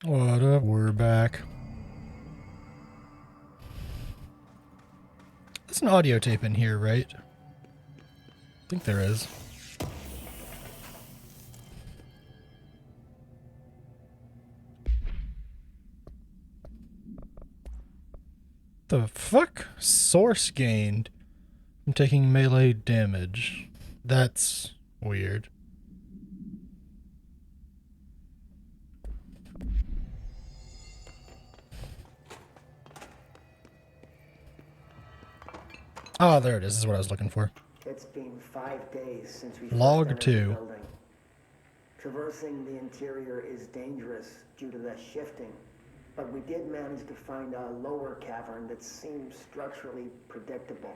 What up? We're back. There's an audio tape in here, right? I think there is. The fuck? Source gained from taking melee damage. That's weird. Oh, there it is. This is what I was looking for. It's been 5 days since we Log first entered 2. the building. Traversing the interior is dangerous due to the shifting, but we did manage to find a lower cavern that seems structurally predictable,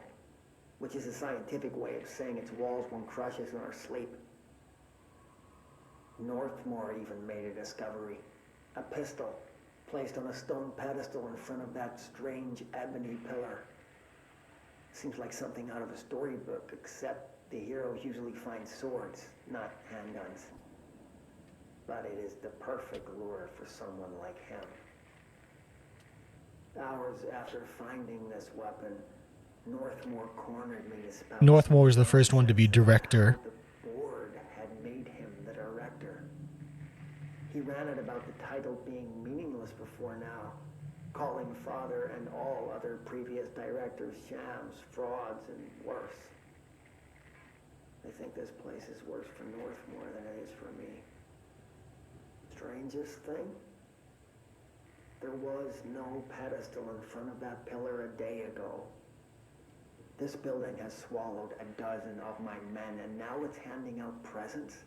which is a scientific way of saying its walls won't crush us in our sleep. Northmore even made a discovery. A pistol placed on a stone pedestal in front of that strange ebony pillar. Seems like something out of a storybook, except the heroes usually find swords, not handguns. But it is the perfect lure for someone like him. Hours after finding this weapon, Northmore cornered me to spout. Northmore was the first one to be director. The board had made him the director. He ranted about the title being meaningless before now, calling Father and all other previous directors shams, frauds, and worse. I think this place is worse for Northmore than it is for me. Strangest thing? There was no pedestal in front of that pillar a day ago. This building has swallowed a dozen of my men, and now it's handing out presents?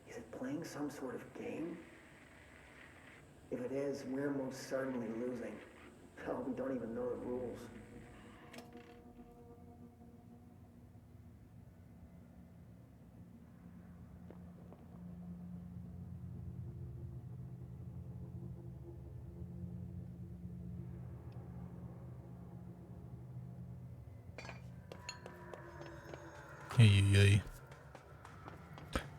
Is it playing some sort of game? If it is, we're most certainly losing. Hell, we don't even know the rules.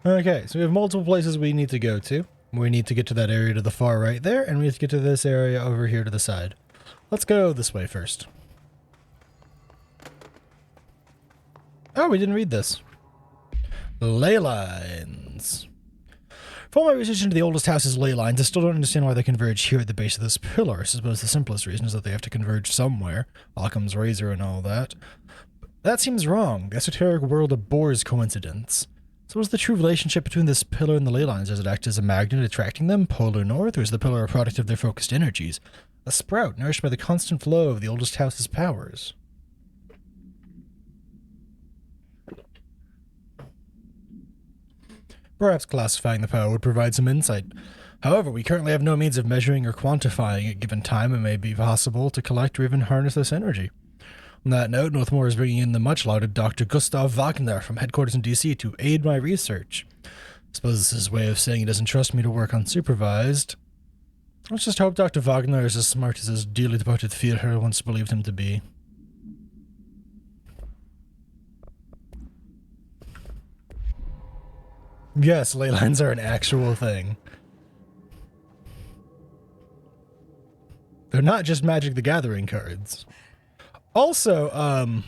Okay, so we have multiple places we need to go to. We need to get to that area to the far right there, and we need to get to this area over here to the side. Let's go this way first. Oh, we didn't read this. Ley lines. From my research into the oldest house's ley lines, I still don't understand why they converge here at the base of this pillar. I suppose the simplest reason is that they have to converge somewhere. Occam's razor and all that. That seems wrong. The esoteric world abhors coincidence. So what's the true relationship between this pillar and the ley lines? Does it act as a magnet attracting them, polar north, or is the pillar a product of their focused energies? A sprout nourished by the constant flow of the oldest house's powers. Perhaps classifying the power would provide some insight. However, we currently have no means of measuring or quantifying at given time. It may be possible to collect or even harness this energy. On that note, Northmore is bringing in the much-lauded Dr. Gustav Wagner from headquarters in DC to aid my research. I suppose this is his way of saying he doesn't trust me to work unsupervised. Let's just hope Dr. Wagner is as smart as his dearly devoted Führer once believed him to be. Yes, ley lines are an actual thing. They're not just Magic the Gathering cards. Also,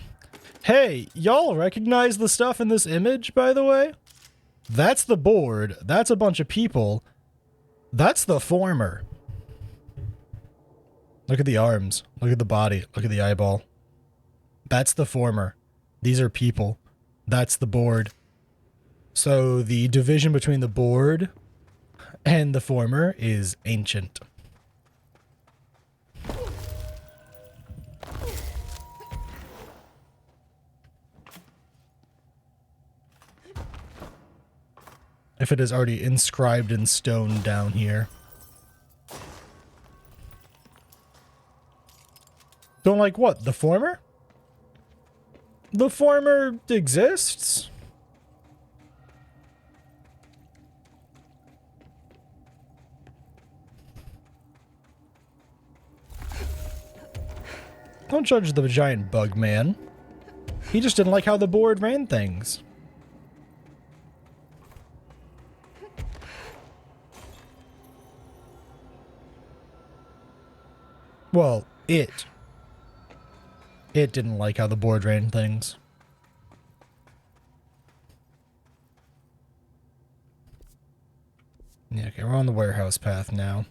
hey, y'all recognize the stuff in this image, by the way? That's the board. That's a bunch of people. That's the former. Look at the arms. Look at the body. Look at the eyeball. That's the former. These are people. That's the board. So the division between the board and the former is ancient. If it is already inscribed in stone down here. Don't like what? The former? The former exists? Don't judge the giant bug man. He just didn't like how the board ran things. Well, it didn't like how the board ran things. Yeah, okay, we're on the warehouse path now.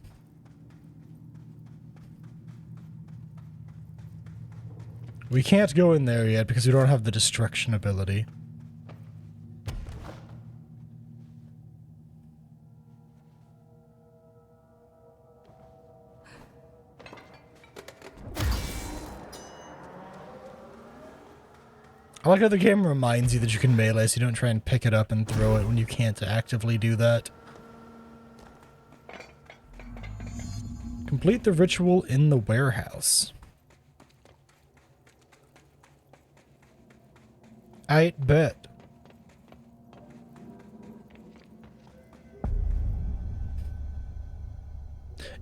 We can't go in there yet because we don't have the destruction ability. I like how the game reminds you that you can melee, so you don't try and pick it up and throw it when you can't actively do that. Complete the ritual in the warehouse. I bet.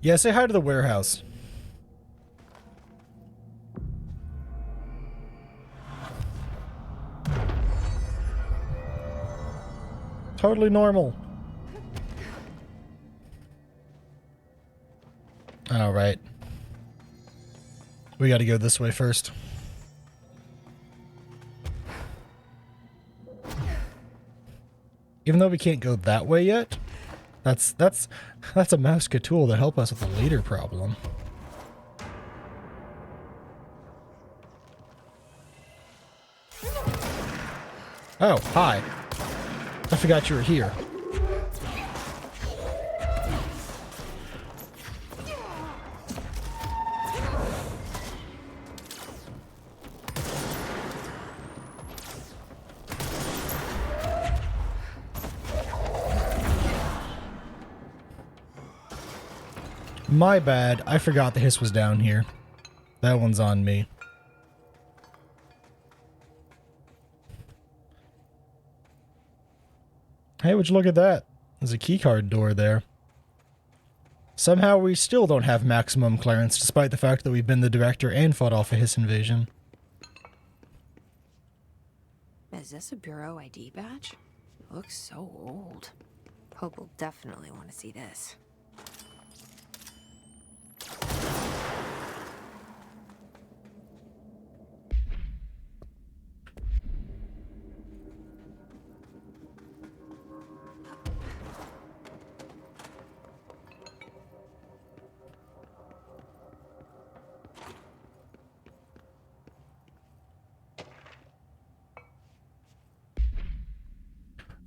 Yeah, say hi to the warehouse. Totally normal. All right. We got to go this way first. Even though we can't go that way yet, that's a Masca tool to help us with the leader problem. Oh, hi. I forgot you were here. My bad. I forgot the hiss was down here. That one's on me. Hey, would you look at that? There's a keycard door there. Somehow we still don't have maximum clearance, despite the fact that we've been the director and fought off a hiss invasion. Is this a Bureau ID badge? Looks so old. Hope will definitely want to see this.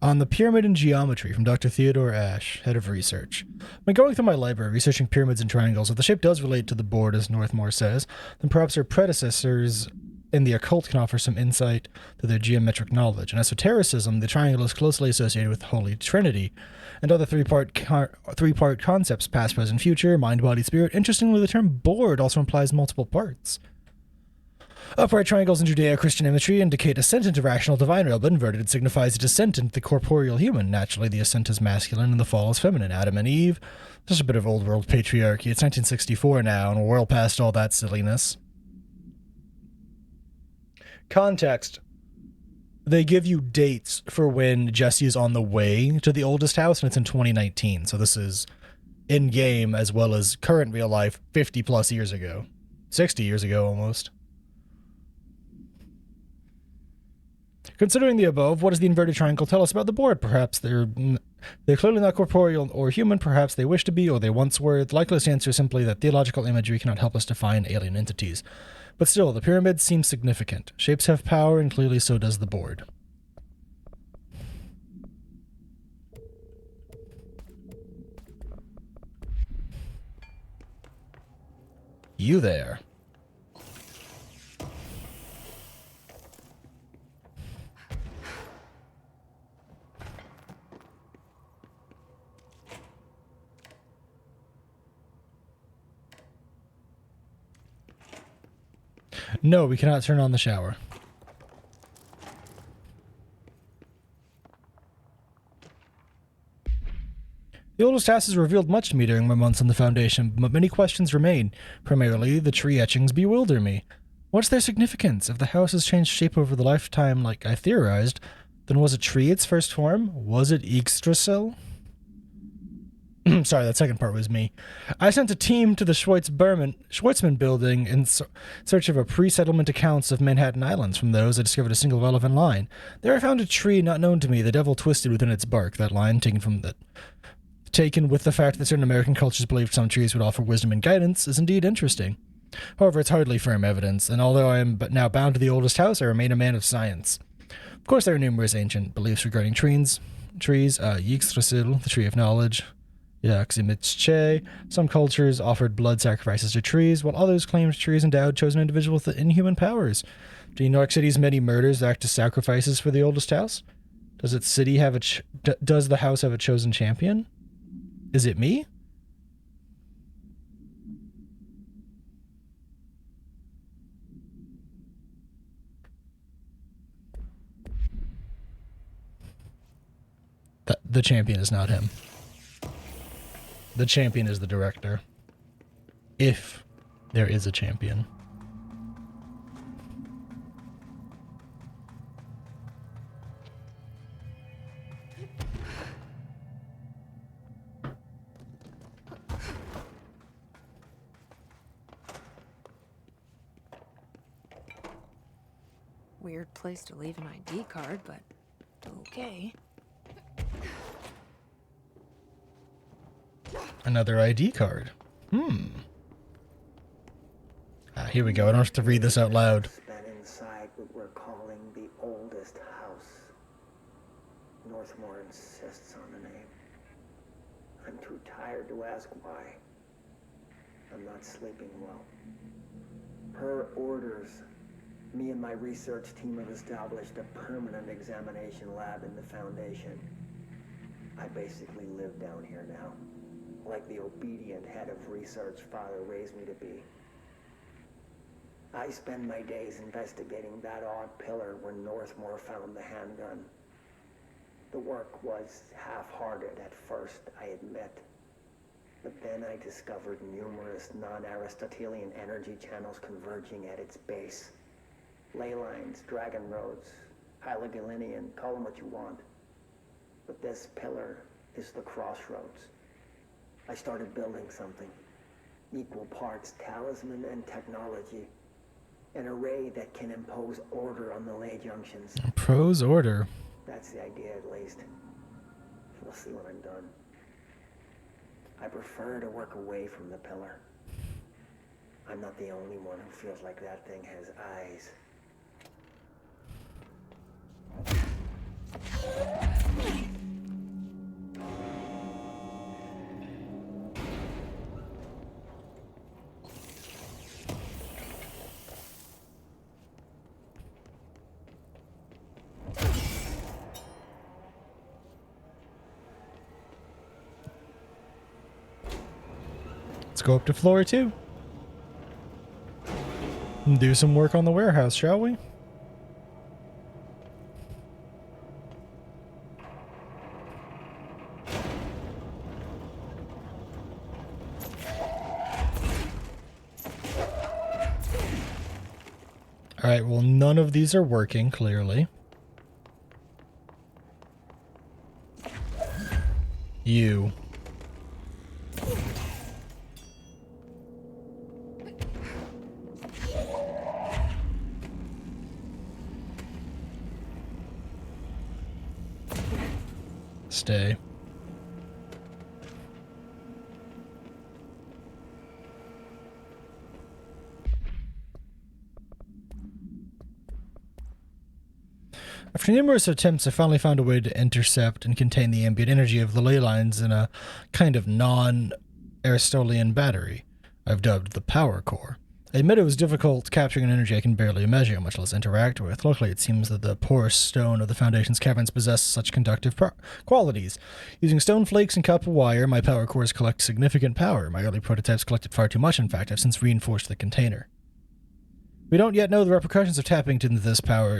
On the Pyramid in Geometry from Dr. Theodore Ashe, Head of Research. When going through my library researching pyramids and triangles, if the shape does relate to the board, as Northmore says, then perhaps our predecessors in the occult can offer some insight to their geometric knowledge. In esotericism, the triangle is closely associated with the Holy Trinity and other three-part concepts, past, present, future, mind, body, spirit. Interestingly, the term board also implies multiple parts. Upright triangles in Judeo-Christian imagery indicate ascent into rational divine realm, but inverted it signifies a descent into the corporeal human. Naturally, the ascent is masculine and the fall is feminine. Adam and Eve. Just a bit of old world patriarchy. It's 1964 now, and we're well past all that silliness. Context. They give you dates for when Jesse is on the way to the oldest house, and it's in 2019. So this is in-game as well as current real life 50 plus years ago. 60 years ago, almost. Considering the above, what does the inverted triangle tell us about the board? Perhaps they're clearly not corporeal or human, perhaps they wish to be, or they once were. The likeliest answer is simply that theological imagery cannot help us define alien entities. But still, the pyramid seems significant. Shapes have power, and clearly so does the board. You there. No, we cannot turn on the shower. The oldest house has revealed much to me during my months on the Foundation, but many questions remain. Primarily, the tree etchings bewilder me. What's their significance? If the house has changed shape over the lifetime like I theorized, then was a tree its first form? Was it Yggdrasil? Sorry, that second part was me. I sent a team to the Schwartzman building in search of a pre-settlement accounts of Manhattan Islands. From those, I discovered a single relevant line. There I found a tree not known to me, the devil twisted within its bark. That line, taken with the fact that certain American cultures believed some trees would offer wisdom and guidance, is indeed interesting. However, it's hardly firm evidence, and although I am now bound to the oldest house, I remain a man of science. Of course, there are numerous ancient beliefs regarding trees, Yggdrasil, the tree of knowledge, Yaximitzche. Some cultures offered blood sacrifices to trees, while others claimed trees endowed chosen individuals with inhuman powers. Do New York City's many murders act as sacrifices for the oldest house? Does its city have does the house have a chosen champion? Is it me? The champion is not him. The champion is the director. If there is a champion. Weird place to leave an ID card, but okay. Another ID card. Here we go. I don't have to read this out loud. Been inside what we're calling the oldest house. Northmore insists on the name. I'm too tired to ask why. I'm not sleeping well. Per orders, me and my research team have established a permanent examination lab in the Foundation. I basically live down here now, like the obedient head of research father raised me to be. I spend my days investigating that odd pillar where Northmore found the handgun. The work was half-hearted at first, I admit. But then I discovered numerous non-Aristotelian energy channels converging at its base. Ley lines, dragon roads, Hylogalinian, call them what you want. But this pillar is the crossroads. I started building something. Equal parts talisman and technology. An array that can impose order on the ley junctions. Impose order. That's the idea, at least. We'll see when I'm done. I prefer to work away from the pillar. I'm not the only one who feels like that thing has eyes. Let's go up to floor 2. And do some work on the warehouse, shall we? Alright, well, none of these are working, clearly. You. Stay. After numerous attempts, I finally found a way to intercept and contain the ambient energy of the ley lines in a kind of non-Aristotelian battery I've dubbed the power core. I admit it was difficult capturing an energy I can barely measure, much less interact with. Luckily, it seems that the porous stone of the Foundation's caverns possess such conductive qualities. Using stone flakes and copper wire, my power cores collect significant power. My early prototypes collected far too much, in fact. I've since reinforced the container. We don't yet know the repercussions of tapping into this power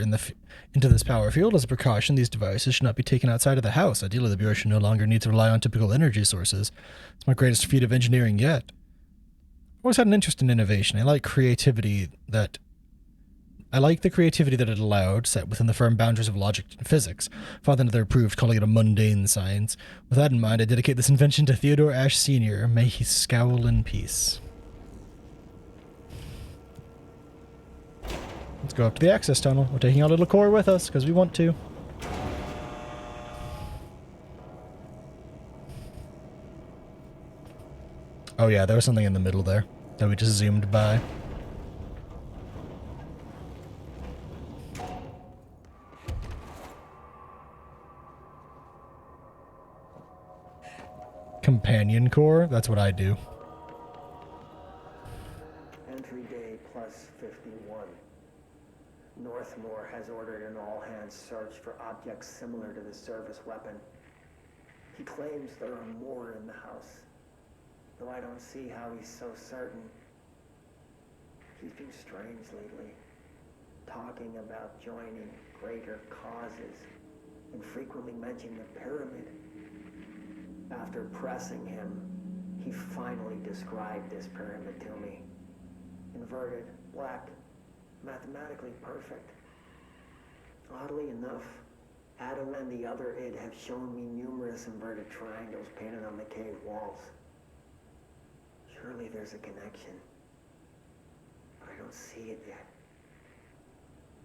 field. As a precaution, these devices should not be taken outside of the house. Ideally, the Bureau should no longer need to rely on typical energy sources. It's my greatest feat of engineering yet. I've always had an interest in innovation. I like creativity that I like the creativity that it allowed, set within the firm boundaries of logic and physics. Father never approved, calling it a mundane science. With that in mind, I dedicate this invention to Theodore Ashe Sr. May he scowl in peace. Let's go up to the access tunnel. We're taking our little core with us, because we want to. Oh yeah, there was something in the middle there that we just zoomed by. Companion core? That's what I do. Entry day plus 51. Northmore has ordered an all-hands search for objects similar to the service weapon. He claims there are more in the house, though I don't see how he's so certain. He's been strange lately, talking about joining greater causes, and frequently mentioning the pyramid. After pressing him, he finally described this pyramid to me. Inverted, black, mathematically perfect. Oddly enough, Adam and the other id have shown me numerous inverted triangles painted on the cave walls. Surely there's a connection, but I don't see it yet.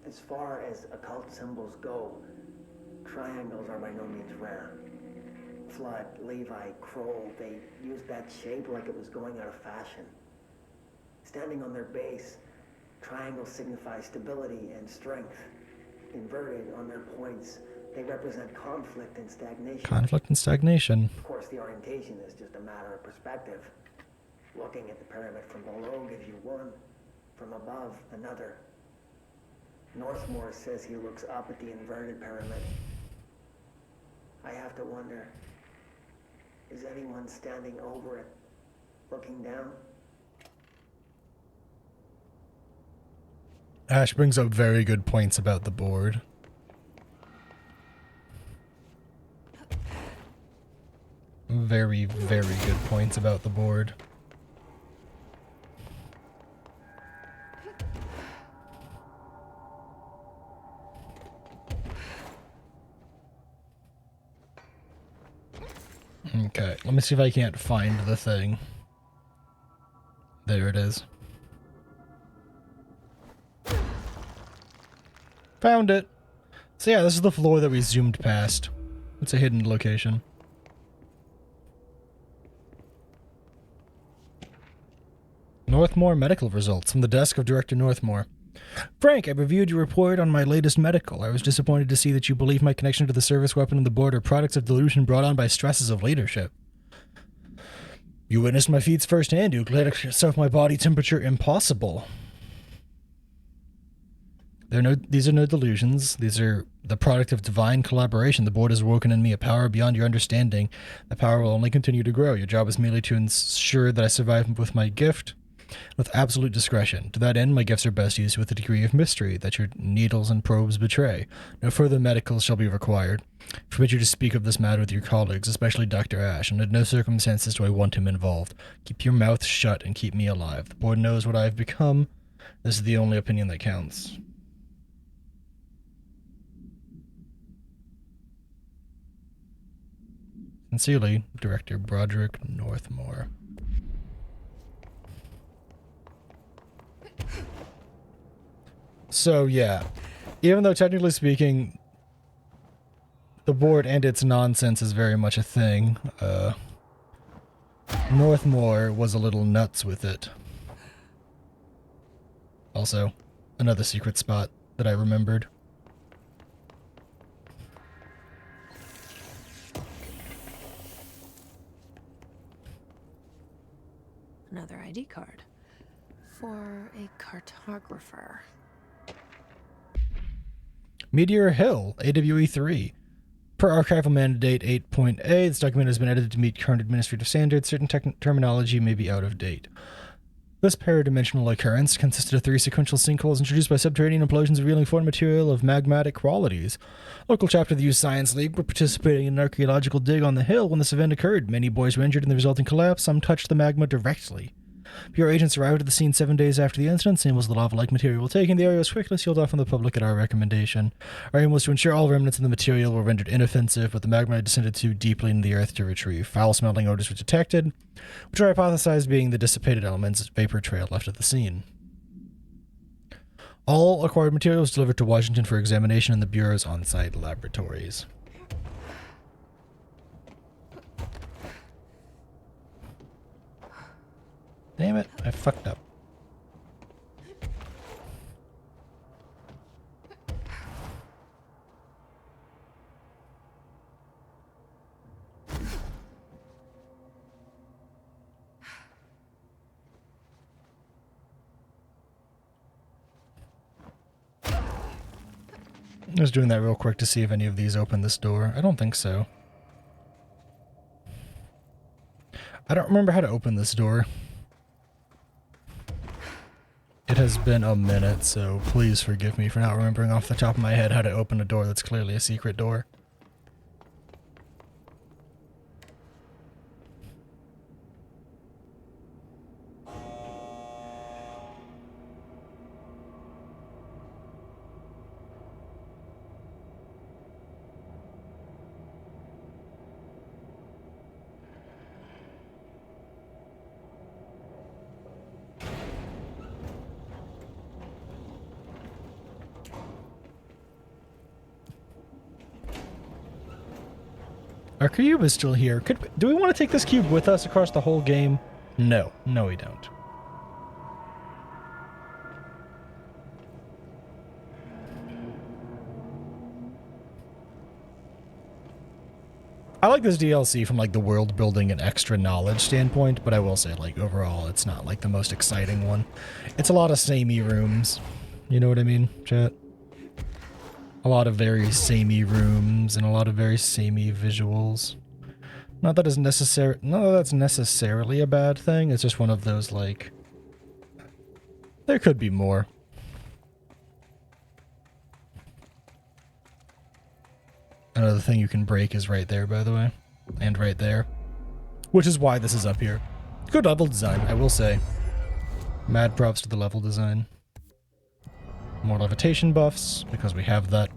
As far as occult symbols go, triangles are by no means rare. Flood, Levi, Kroll, they used that shape like it was going out of fashion. Standing on their base, triangles signify stability and strength. Inverted on their points, they represent conflict and stagnation. Conflict and stagnation. Of course, the orientation is just a matter of perspective. Looking at the pyramid from below gives you one, from above another. Northmore says he looks up at the inverted pyramid. I have to wonder, is anyone standing over it, looking down? Ash brings up very good points about the board. Very, very good points about the board. Okay, let me see if I can't find the thing. There it is. Found it! So yeah, this is the floor that we zoomed past. It's a hidden location. Northmore medical results from the desk of Director Northmore. Frank, I reviewed your report on my latest medical. I was disappointed to see that you believe my connection to the service weapon and the board are products of delusion brought on by stresses of leadership. You witnessed my feats firsthand. You declared yourself my body temperature impossible. These are no delusions. These are the product of divine collaboration. The board has awoken in me a power beyond your understanding. The power will only continue to grow. Your job is merely to ensure that I survive with my gift with absolute discretion. To that end, my gifts are best used with a degree of mystery that your needles and probes betray. No further medicals shall be required. I forbid you to speak of this matter with your colleagues, especially Dr. Ashe, and under no circumstances do I want him involved. Keep your mouth shut and keep me alive. The board knows what I have become. This is the only opinion that counts. Sincerely, Director Broderick Northmore. So, yeah. Even though technically speaking, the board and its nonsense is very much a thing, Northmore was a little nuts with it. Also, another secret spot that I remembered. Another ID card. For a cartographer. Meteor Hill, AWE 3. Per archival mandate 8.a, this document has been edited to meet current administrative standards. Certain terminology may be out of date. This paradimensional occurrence consisted of 3 sequential sinkholes introduced by subterranean implosions revealing foreign material of magmatic qualities. Local chapter of the Youth Science League were participating in an archaeological dig on the hill when this event occurred. Many boys were injured in the resulting collapse. Some touched the magma directly. Bureau agents arrived at the scene 7 days after the incident. Same was the lava-like material taken. The area was quickly sealed off from the public at our recommendation. Our aim was to ensure all remnants of the material were rendered inoffensive, but the magma had descended too deeply into the earth to retrieve. Foul-smelling odors were detected, which are hypothesized being the dissipated elements vapor trail left at the scene. All acquired material was delivered to Washington for examination in the Bureau's on-site laboratories. Damn it, I fucked up. I was doing that real quick to see if any of these open this door. I don't think so. I don't remember how to open this door. It has been a minute, so please forgive me for not remembering off the top of my head how to open a door that's clearly a secret door. Our cube is still here. Do we want to take this cube with us across the whole game? No. No, we don't. I like this DLC from like the world building and extra knowledge standpoint, but I will say like overall it's not like the most exciting one. It's a lot of samey rooms. You know what I mean, chat? A lot of very samey rooms and a lot of very samey visuals. Not that that's necessarily a bad thing. It's just one of those like there could be more. Another thing you can break is right there, by the way. And right there. Which is why this is up here. Good level design, I will say. Mad props to the level design. More levitation buffs, because we have that.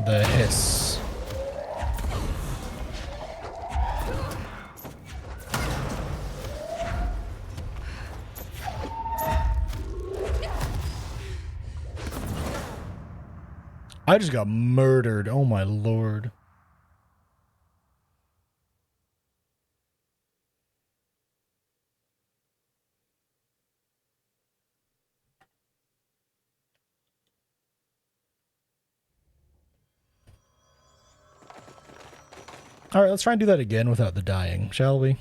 The hiss. I just got murdered. Oh my lord. Alright, let's try and do that again without the dying, shall we?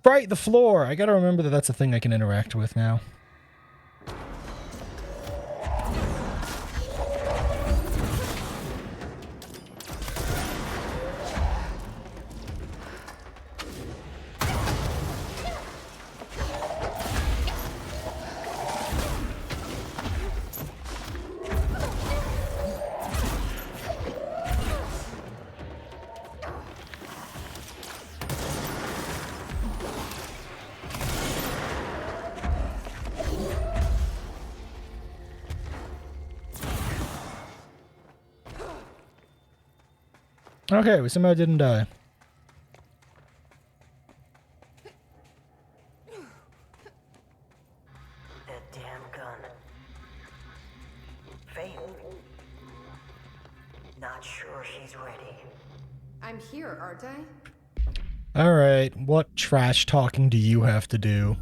Right, the floor! I gotta remember that that's a thing I can interact with now. Okay, we somehow didn't die. That damn gun. Failed. Not sure she's ready. I'm here, aren't I? Alright, what trash talking do you have to do?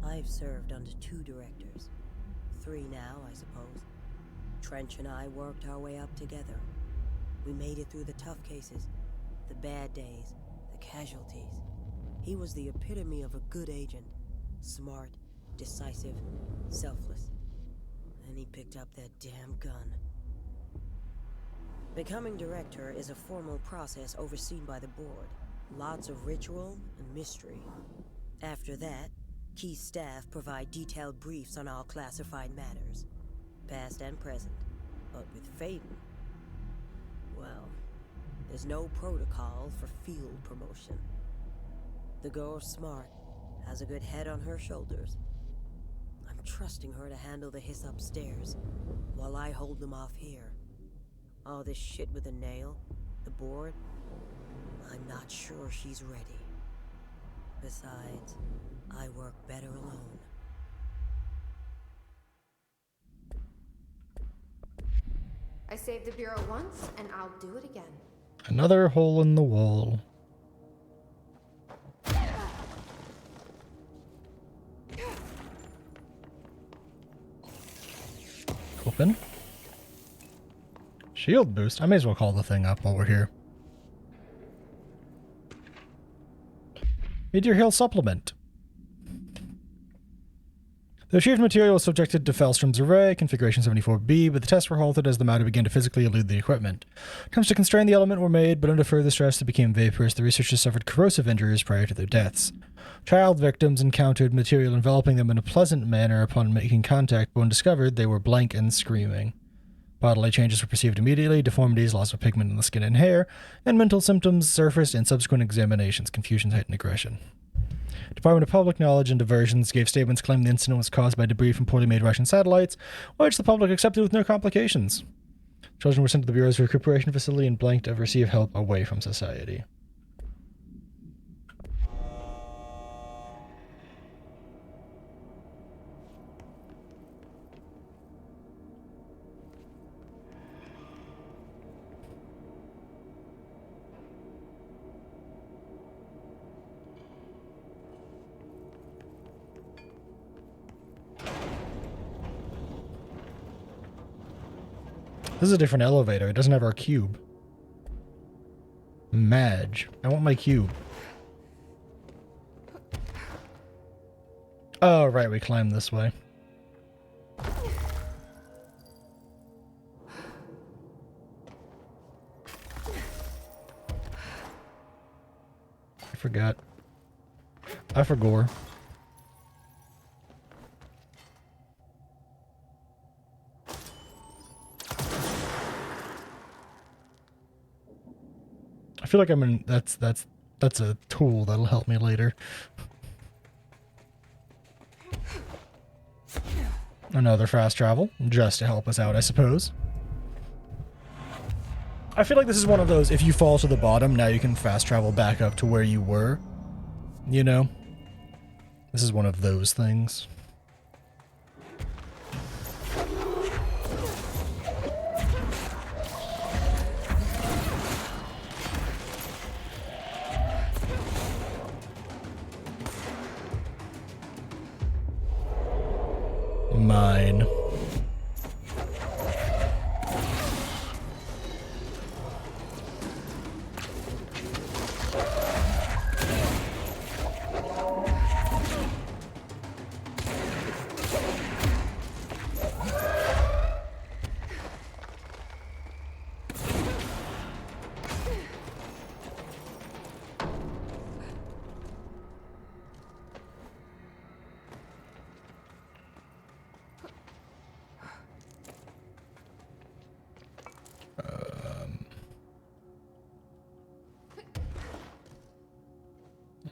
I've served under 2 directors. 3 now, I suppose. Trench and I worked our way up together. We made it through the tough cases, the bad days, the casualties. He was the epitome of a good agent. Smart, decisive, selfless. Then he picked up that damn gun. Becoming director is a formal process overseen by the board. Lots of ritual and mystery. After that, key staff provide detailed briefs on all classified matters, past and present. But with Faden, well, there's no protocol for field promotion. The girl's smart, has a good head on her shoulders. I'm trusting her to handle the hiss upstairs, while I hold them off here. All this shit with the nail, the board, I'm not sure she's ready. Besides, I work better alone. I saved the Bureau once, and I'll do it again. Another hole in the wall. Open. Shield boost. I may as well call the thing up while we're here. Meteor Hill supplement. The achieved material was subjected to Fellstrom's array, configuration 74B, but the tests were halted as the matter began to physically elude the equipment. Attempts to constrain the element were made, but under further stress it became vaporous. The researchers suffered corrosive injuries prior to their deaths. Child victims encountered material enveloping them in a pleasant manner upon making contact, but when discovered, they were blank and screaming. Bodily changes were perceived immediately, deformities, loss of pigment in the skin and hair, and mental symptoms surfaced in subsequent examinations, confusion, heightened aggression. Department of Public Knowledge and Diversions gave statements claiming the incident was caused by debris from poorly made Russian satellites, which the public accepted with no complications. Children were sent to the Bureau's recuperation facility and blanked to receive help away from society. This is a different elevator. It doesn't have our cube. Madge. I want my cube. Oh, right. We climbed this way. I forgot. I forgot. I feel like I'm in. That's a tool that'll help me later. Another fast travel, just to help us out, I suppose. I feel like this is one of those, if you fall to the bottom, now you can fast travel back up to where you were. You know? This is one of those things. Mine.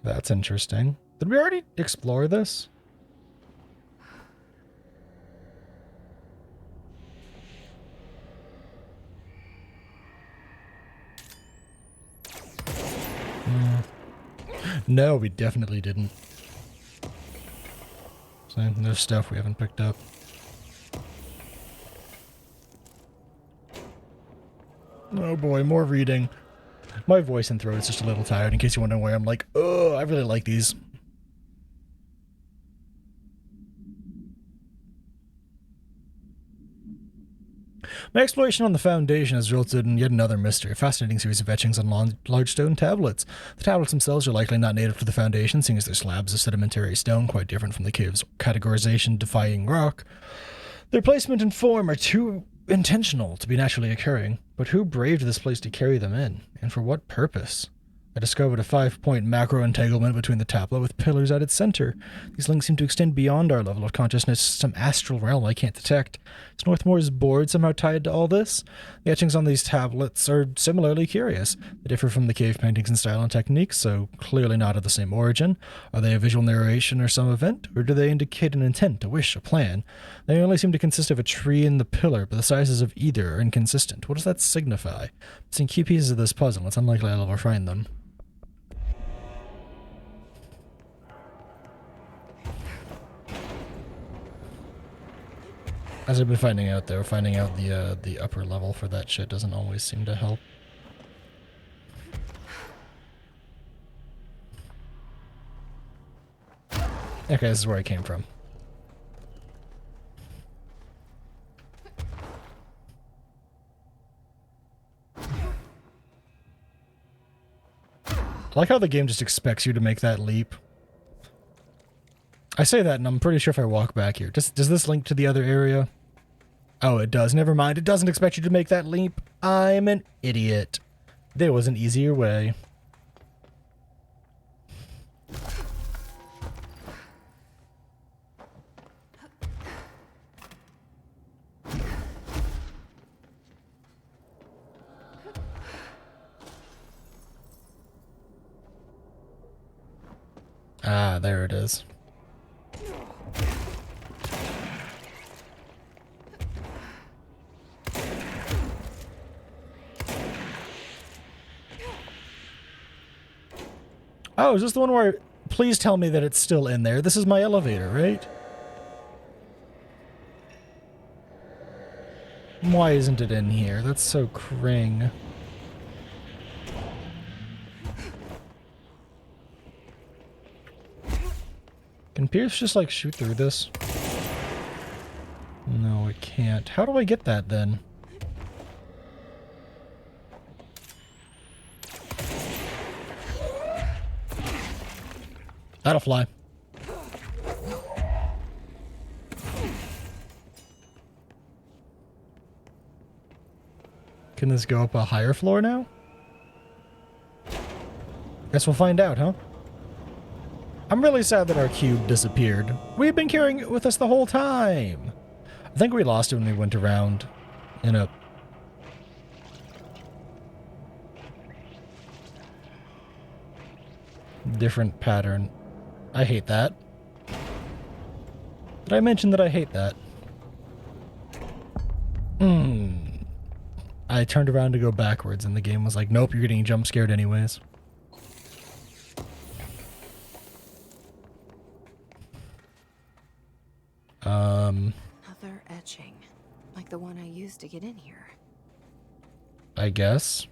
That's interesting. Did we already explore this? No, we definitely didn't. So there's stuff we haven't picked up. Oh boy, more reading. My voice and throat is just a little tired, in case you wonder why I'm like, oh, I really like these. My exploration on the Foundation has resulted in yet another mystery, a fascinating series of etchings on large stone tablets. The tablets themselves are likely not native to the Foundation, seeing as they're slabs of sedimentary stone, quite different from the cave's categorization-defying rock. Their placement and form are too intentional to be naturally occurring, but who braved this place to carry them in, and for what purpose? I discovered a 5-point macro entanglement between the tablet with pillars at its center. These links seem to extend beyond our level of consciousness, some astral realm I can't detect. Is Northmore's board somehow tied to all this? The etchings on these tablets are similarly curious. They differ from the cave paintings in style and technique, so clearly not of the same origin. Are they a visual narration or some event, or do they indicate an intent, a wish, a plan? They only seem to consist of a tree and the pillar, but the sizes of either are inconsistent. What does that signify? Missing key pieces of this puzzle. It's unlikely I'll ever find them. As I've been finding out, though, finding out the upper level for that shit doesn't always seem to help. Okay, this is where I came from. I like how the game just expects you to make that leap. I say that, and I'm pretty sure if I walk back here... Does this link to the other area? Oh, it does. Never mind. It doesn't expect you to make that leap. I'm an idiot. There was an easier way. Ah, there it is. Oh, is this the one where... Please tell me that it's still in there. This is my elevator, right? Why isn't it in here? That's so cring. Can Pierce just, like, shoot through this? No, it can't. How do I get that, then? That'll fly. Can this go up a higher floor now? Guess we'll find out, huh? I'm really sad that our cube disappeared. We've been carrying it with us the whole time. I think we lost it when we went around in a... different pattern. I hate that. Did I mention that I hate that? I turned around to go backwards and the game was like, nope, you're getting jump scared anyways. Another etching, like the one I used to get in here. I guess.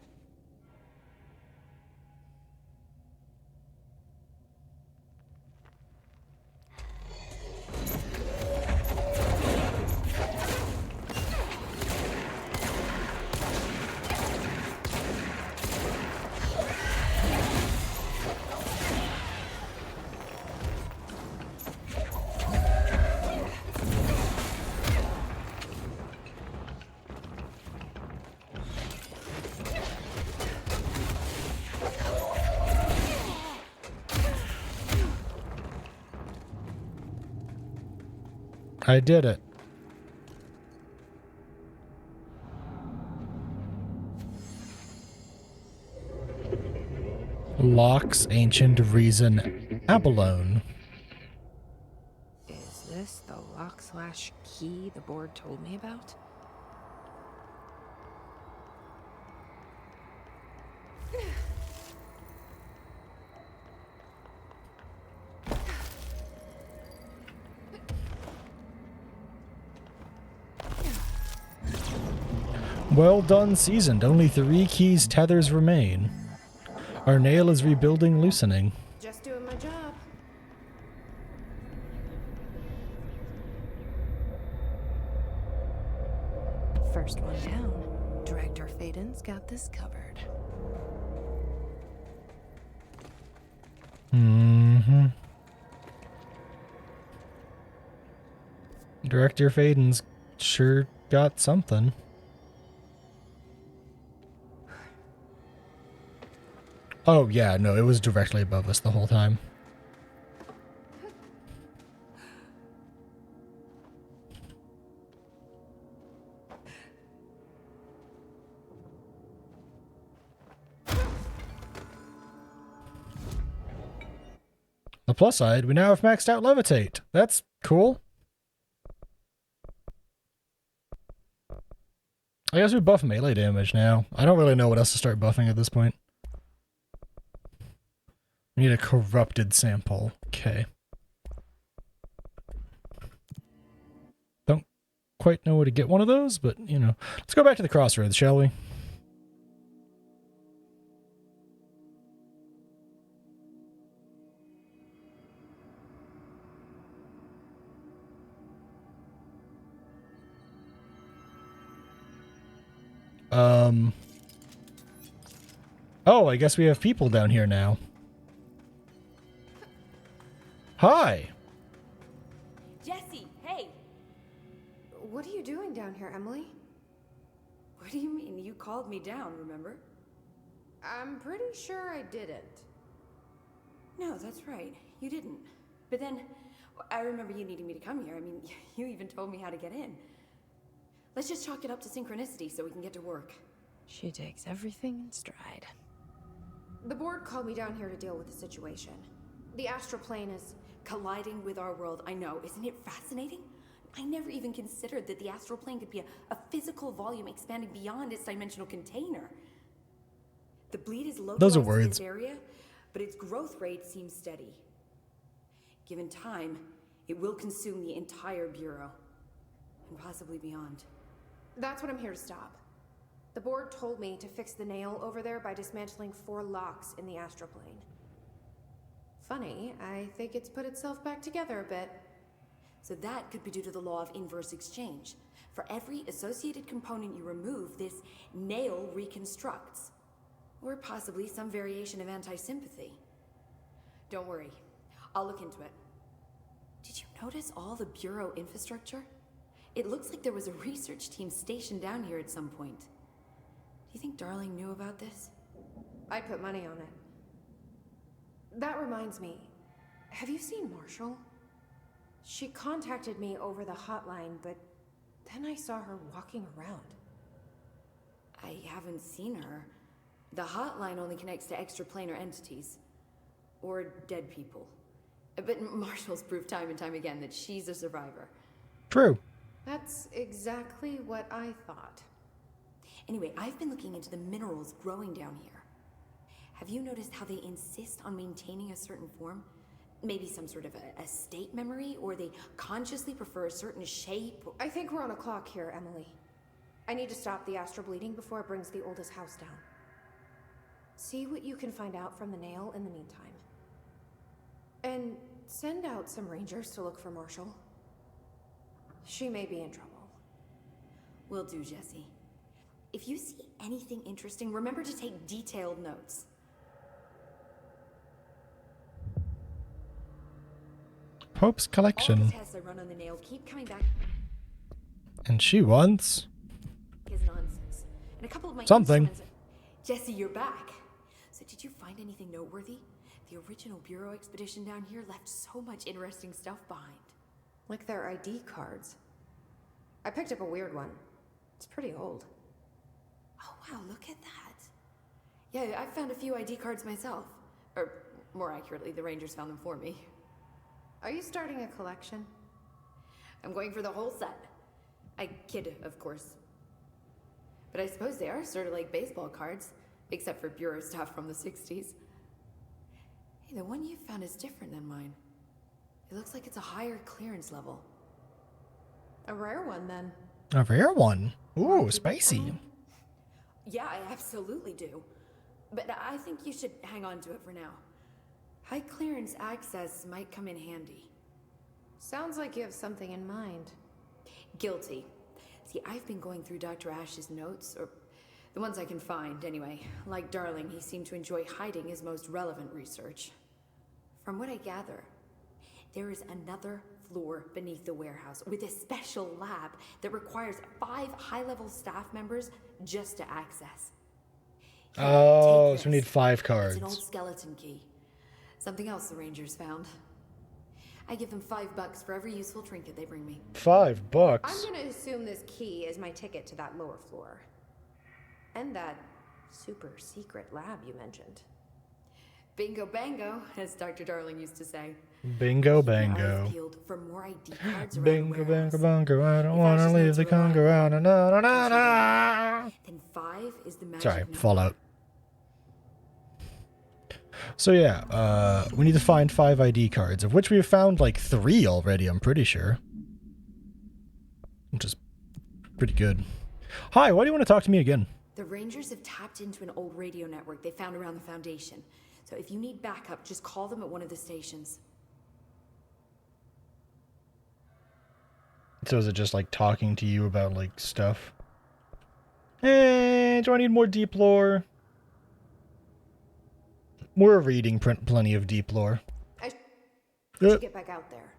I did it. Locke's Ancient Reason Abalone. Is this the lock/key the board told me about? Well done, Seasoned. Only 3 keys tethers remain. Our nail is rebuilding, loosening. Just doing my job. First one down. Director Faden's got this covered. Mm-hmm. Director Faden's sure got something. Oh, yeah, no, it was directly above us the whole time. The plus side, we now have maxed out levitate. That's cool. I guess we buff melee damage now. I don't really know what else to start buffing at this point. We need a corrupted sample. Okay. Don't quite know where to get one of those, but, you know. Let's go back to the crossroads, shall we? Oh, I guess we have people down here now. Hi. Jesse, hey! What are you doing down here, Emily? What do you mean? You called me down, remember? I'm pretty sure I didn't. No, that's right. You didn't. But then, I remember you needing me to come here. I mean, you even told me how to get in. Let's just chalk it up to synchronicity so we can get to work. She takes everything in stride. The board called me down here to deal with the situation. The astral plane is... Colliding with our world, I know. Isn't it fascinating? I never even considered that the astral plane could be a physical volume expanding beyond its dimensional container. The bleed is Those are localized to words. this area, but its growth rate seems steady. Given time, it will consume the entire Bureau, and possibly beyond. That's what I'm here to stop. The board told me to fix the nail over there by dismantling 4 locks in the astral plane. Funny, I think it's put itself back together a bit. So that could be due to the law of inverse exchange. For every associated component you remove, this nail reconstructs. Or possibly some variation of anti-sympathy. Don't worry, I'll look into it. Did you notice all the Bureau infrastructure? It looks like there was a research team stationed down here at some point. Do you think Darling knew about this? I'd put money on it. That reminds me, have you seen Marshall? She contacted me over the hotline, but then I saw her walking around. I haven't seen her. The hotline only connects to extraplanar entities. Or dead people. But Marshall's proved time and time again that she's a survivor. True. That's exactly what I thought. Anyway, I've been looking into the minerals growing down here. Have you noticed how they insist on maintaining a certain form? Maybe some sort of a state memory, or they consciously prefer a certain shape? I think we're on a clock here, Emily. I need to stop the astral bleeding before it brings the oldest house down. See what you can find out from the nail in the meantime. And send out some rangers to look for Marshall. She may be in trouble. Will do, Jesse. If you see anything interesting, remember to take detailed notes. Pope's All the collection. tests I run on the nail keep coming back And she wants as nonsense. And a couple of my something. instruments Jesse, you're back. So did you find anything noteworthy? The original Bureau expedition down here left so much interesting stuff behind. Like their ID cards. I picked up a weird one. It's pretty old. Oh wow, look at that. Yeah, I found a few ID cards myself. Or more accurately, the Rangers found them for me. Are you starting a collection? I'm going for the whole set. I kid, of course. But I suppose they are sort of like baseball cards, except for Bureau stuff from the 60s. Hey, the one you found is different than mine. It looks like it's a higher clearance level. A rare one, then. a rare one. Ooh, spicy. Yeah, I absolutely do. But I think you should hang on to it for now. High clearance access might come in handy. Sounds like you have something in mind. Guilty. See, I've been going through Dr. Ash's notes, or the ones I can find, anyway. Like Darling, he seemed to enjoy hiding his most relevant research. From what I gather, there is another floor beneath the warehouse with a special lab that requires 5 high-level staff members just to access. Oh, Take so we need this. 5 It's an old cards. skeleton key. Something else the Rangers found. I give them $5 for every useful trinket they bring me. $5. I'm gonna assume this key is my ticket to that lower floor. And that super secret lab you mentioned. Bingo bango, as Dr. Darling used to say. Bingo Keep your eyes bango. peeled for more ID cards around the Bingo warehouse. bango bango. I don't If want to Ashes leave notes the are reliable, conga round. Na, na, na, na. Then 5 is the magic Sorry, number. Fallout. So yeah, we need to find 5 ID cards, of which we have found like 3 already, I'm pretty sure. Which is pretty good. Hi, why do you want to talk to me again? The Rangers have tapped into an old radio network they found around the Foundation. So if you need backup, just call them at one of the stations. So is it just like talking to you about like stuff? Hey, do I need more deep lore? We're reading plenty of deep lore. I should Uh, get back out there.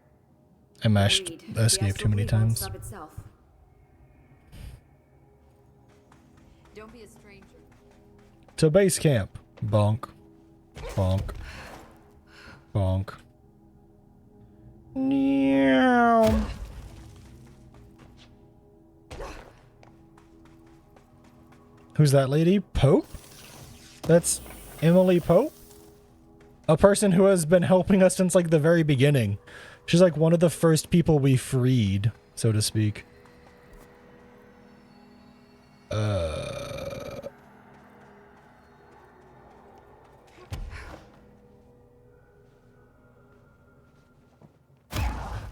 I mashed Agreed. escape The too many astral bleed won't times. stop itself. Don't be a stranger. To base camp. Bonk. Bonk. Bonk. Meow. Who's that lady? Pope? That's Emily Pope? A person who has been helping us since like the very beginning. She's like one of the first people we freed, so to speak.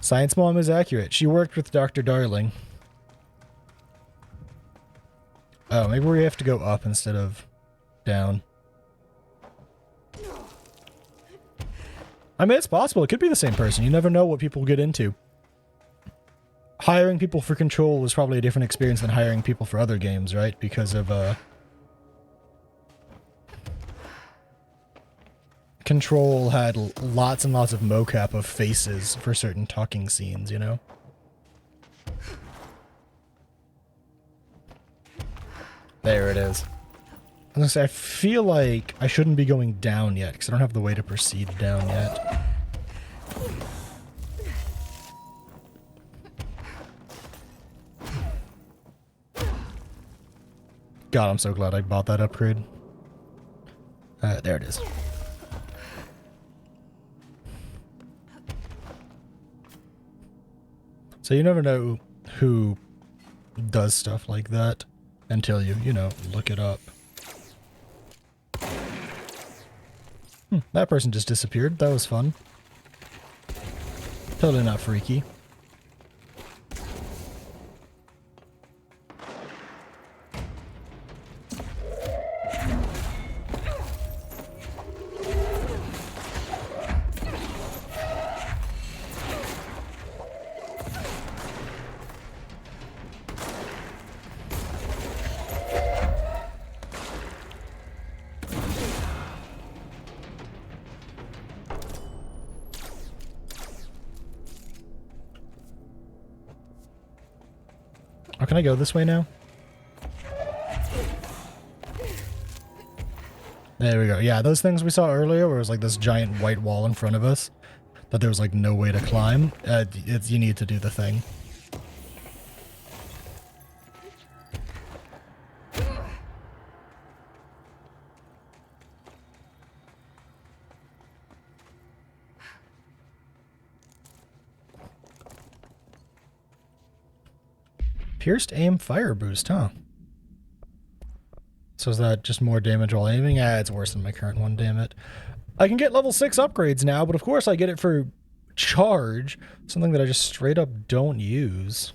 Science Mom is accurate. She worked with Dr. Darling. Oh, maybe we have to go up instead of down. I mean, it's possible. It could be the same person. You never know what people get into. Hiring people for Control was probably a different experience than hiring people for other games, right? Because of, Control had lots and lots of mocap of faces for certain talking scenes, you know? There it is. I was gonna say, I feel like I shouldn't be going down yet, because I don't have the way to proceed down yet. God, I'm so glad I bought that upgrade. There it is. So you never know who does stuff like that until you know, look it up. That person just disappeared. That was fun. Totally not freaky. Oh, can I go this way now? There we go. Yeah, those things we saw earlier where it was like this giant white wall in front of us that there was like no way to climb. You need to do the thing. Pierced aim fire boost, huh? So is that just more damage while aiming? Ah, it's worse than my current one, damn it. I can get level 6 upgrades now, but of course I get it for charge, something that I just straight up don't use.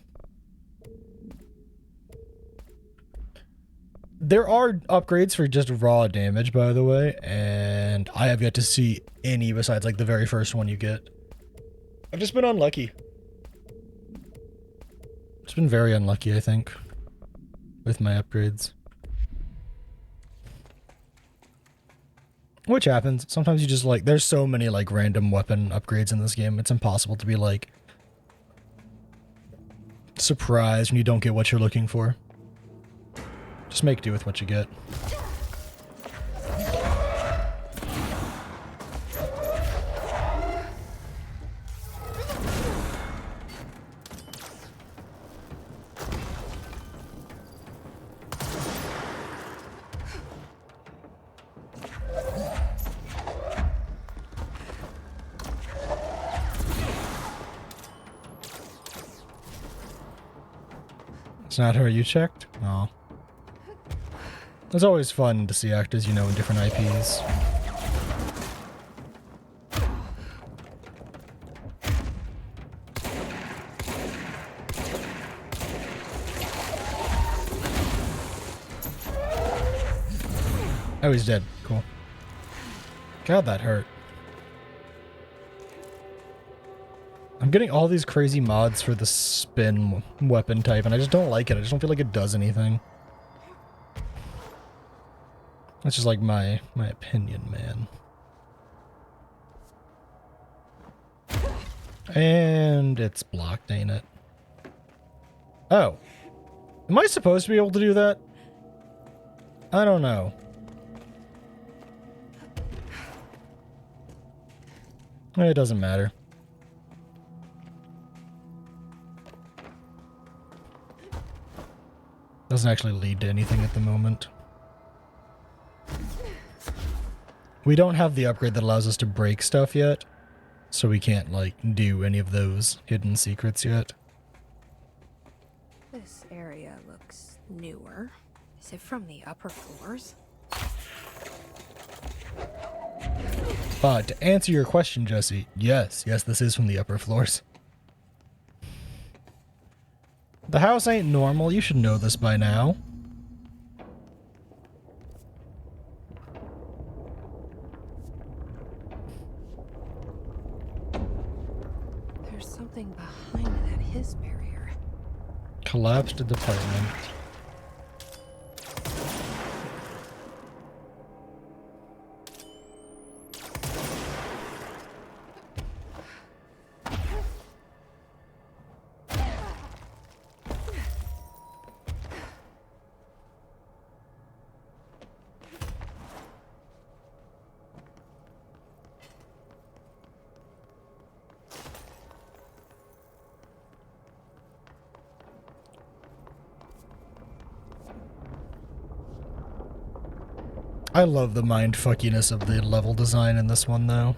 There are upgrades for just raw damage, by the way, and I have yet to see any besides like the very first one you get. I've just been unlucky. It's been very unlucky, I think, with my upgrades. Which happens. Sometimes you just like, there's so many like random weapon upgrades in this game, it's impossible to be like surprised when you don't get what you're looking for. Just make do with what you get. not her you checked? Oh. It's always fun to see actors you know in different IPs. Oh, he's dead. Cool. God, that hurt. I'm getting all these crazy mods for the spin weapon type, and I just don't like it. I just don't feel like it does anything. That's just like my opinion, man. And it's blocked, ain't it? Oh. Am I supposed to be able to do that? I don't know. It doesn't matter. Doesn't actually lead to anything at the moment. We don't have the upgrade that allows us to break stuff yet, so we can't, like, do any of those hidden secrets yet. This area looks newer. Is it from the upper floors? To answer your question, Jesse, yes, this is from the upper floors. The house ain't normal. You should know this by now. There's something behind that his barrier. Collapsed department. I love the mindfuckiness of the level design in this one, though.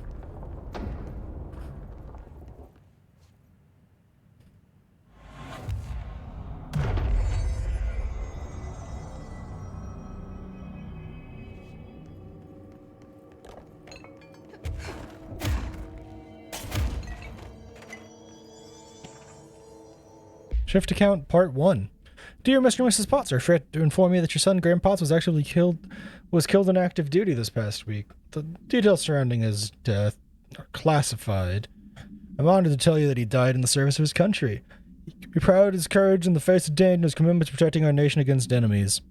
Shift account part 1. Dear Mr. and Mrs. Potts, I regret to inform you that your son, Graham Potts, was killed in active duty this past week. The details surrounding his death are classified. I'm honored to tell you that he died in the service of his country. He can be proud of his courage in the face of danger and his commitment to protecting our nation against enemies.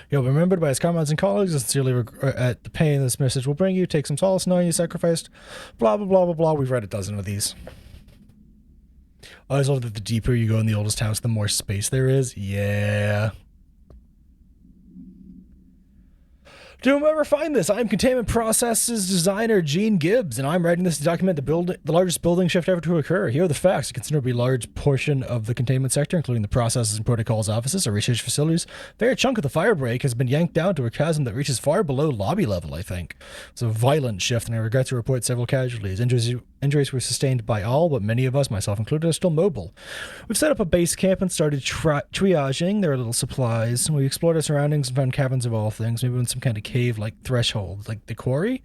He'll be remembered by his comrades and colleagues and sincerely regret the pain this message will bring you. Take some solace knowing you sacrificed. Blah, blah, blah, blah, blah. We've read a dozen of these. I always love that the deeper you go in the oldest house, the more space there is. Yeah. To whomever find this, I'm Containment Processes designer Gene Gibbs, and I'm writing this to document the largest building shift ever to occur. Here are the facts. A considerably large portion of the containment sector, including the processes and protocols offices, our research facilities, a fair chunk of the fire break has been yanked down to a chasm that reaches far below lobby level, I think. It's a violent shift, and I regret to report several casualties. Injuries were sustained by all, but many of us, myself included, are still mobile. We've set up a base camp and started triaging their little supplies. We explored our surroundings and found cabins of all things, maybe in some kind of cave-like threshold, like the quarry.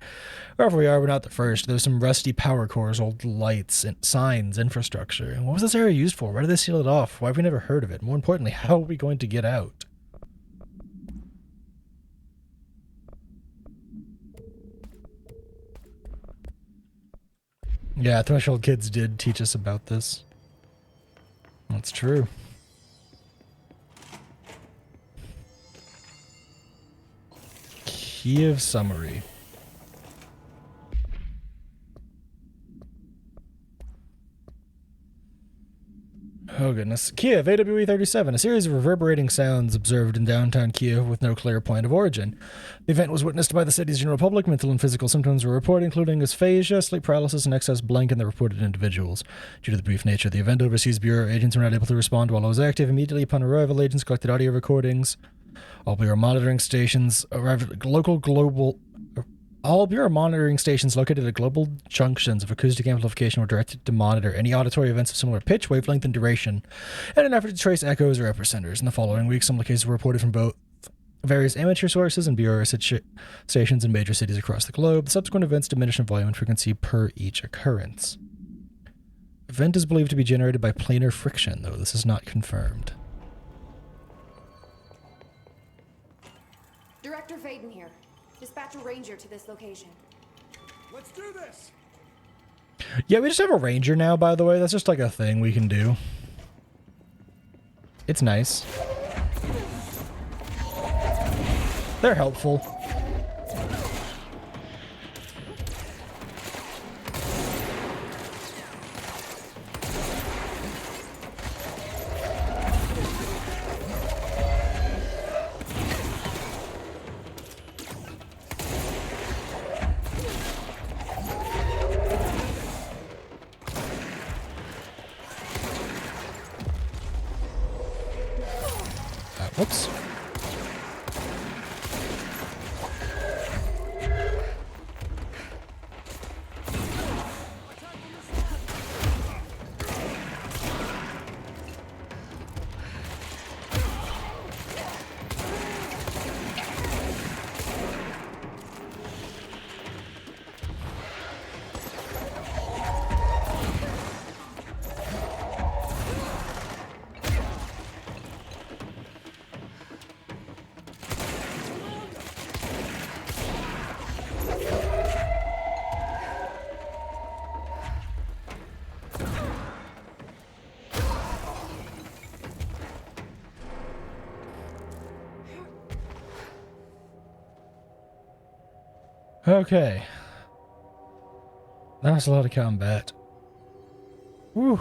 Wherever we are, we're not the first. There's some rusty power cores, old lights, and signs, infrastructure. And what was this area used for? Why did they seal it off? Why have we never heard of it? More importantly, how are we going to get out? Yeah, Threshold Kids did teach us about this. That's true. Kiev summary. Oh goodness. Kiev, AWE 37, a series of reverberating sounds observed in downtown Kiev with no clear point of origin. The event was witnessed by the city's general public. Mental and physical symptoms were reported, including aphasia, sleep paralysis, and excess blank in the reported individuals. Due to the brief nature of the event, overseas bureau agents were not able to respond while it was active. Immediately upon arrival, agents collected audio recordings. All bureau monitoring stations arrived at local global All Bureau monitoring stations located at global junctions of acoustic amplification were directed to monitor any auditory events of similar pitch, wavelength, and duration in an effort to trace echoes or epicenters. In the following week, some cases were reported from both various amateur sources and Bureau stations in major cities across the globe. The subsequent events diminish in volume and frequency per each occurrence. Event is believed to be generated by planar friction, though this is not confirmed. Director Vaden here. Dispatch a ranger to this location. Let's do this! Yeah, we just have a ranger now, by the way. That's just like a thing we can do. It's nice. They're helpful. Whoops. Okay. That was a lot of combat. Whew.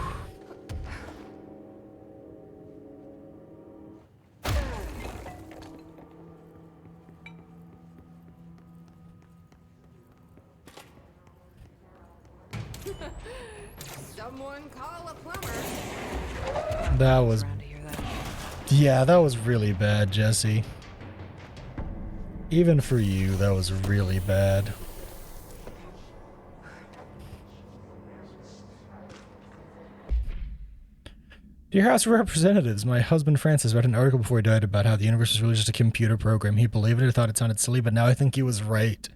Someone call a plumber. That was... Around to hear that. Yeah, that was really bad, Jesse. Even for you, that was really bad. Dear House of Representatives, my husband Francis read an article before he died about how the universe was really just a computer program. He believed it or thought it sounded silly, but now I think he was right.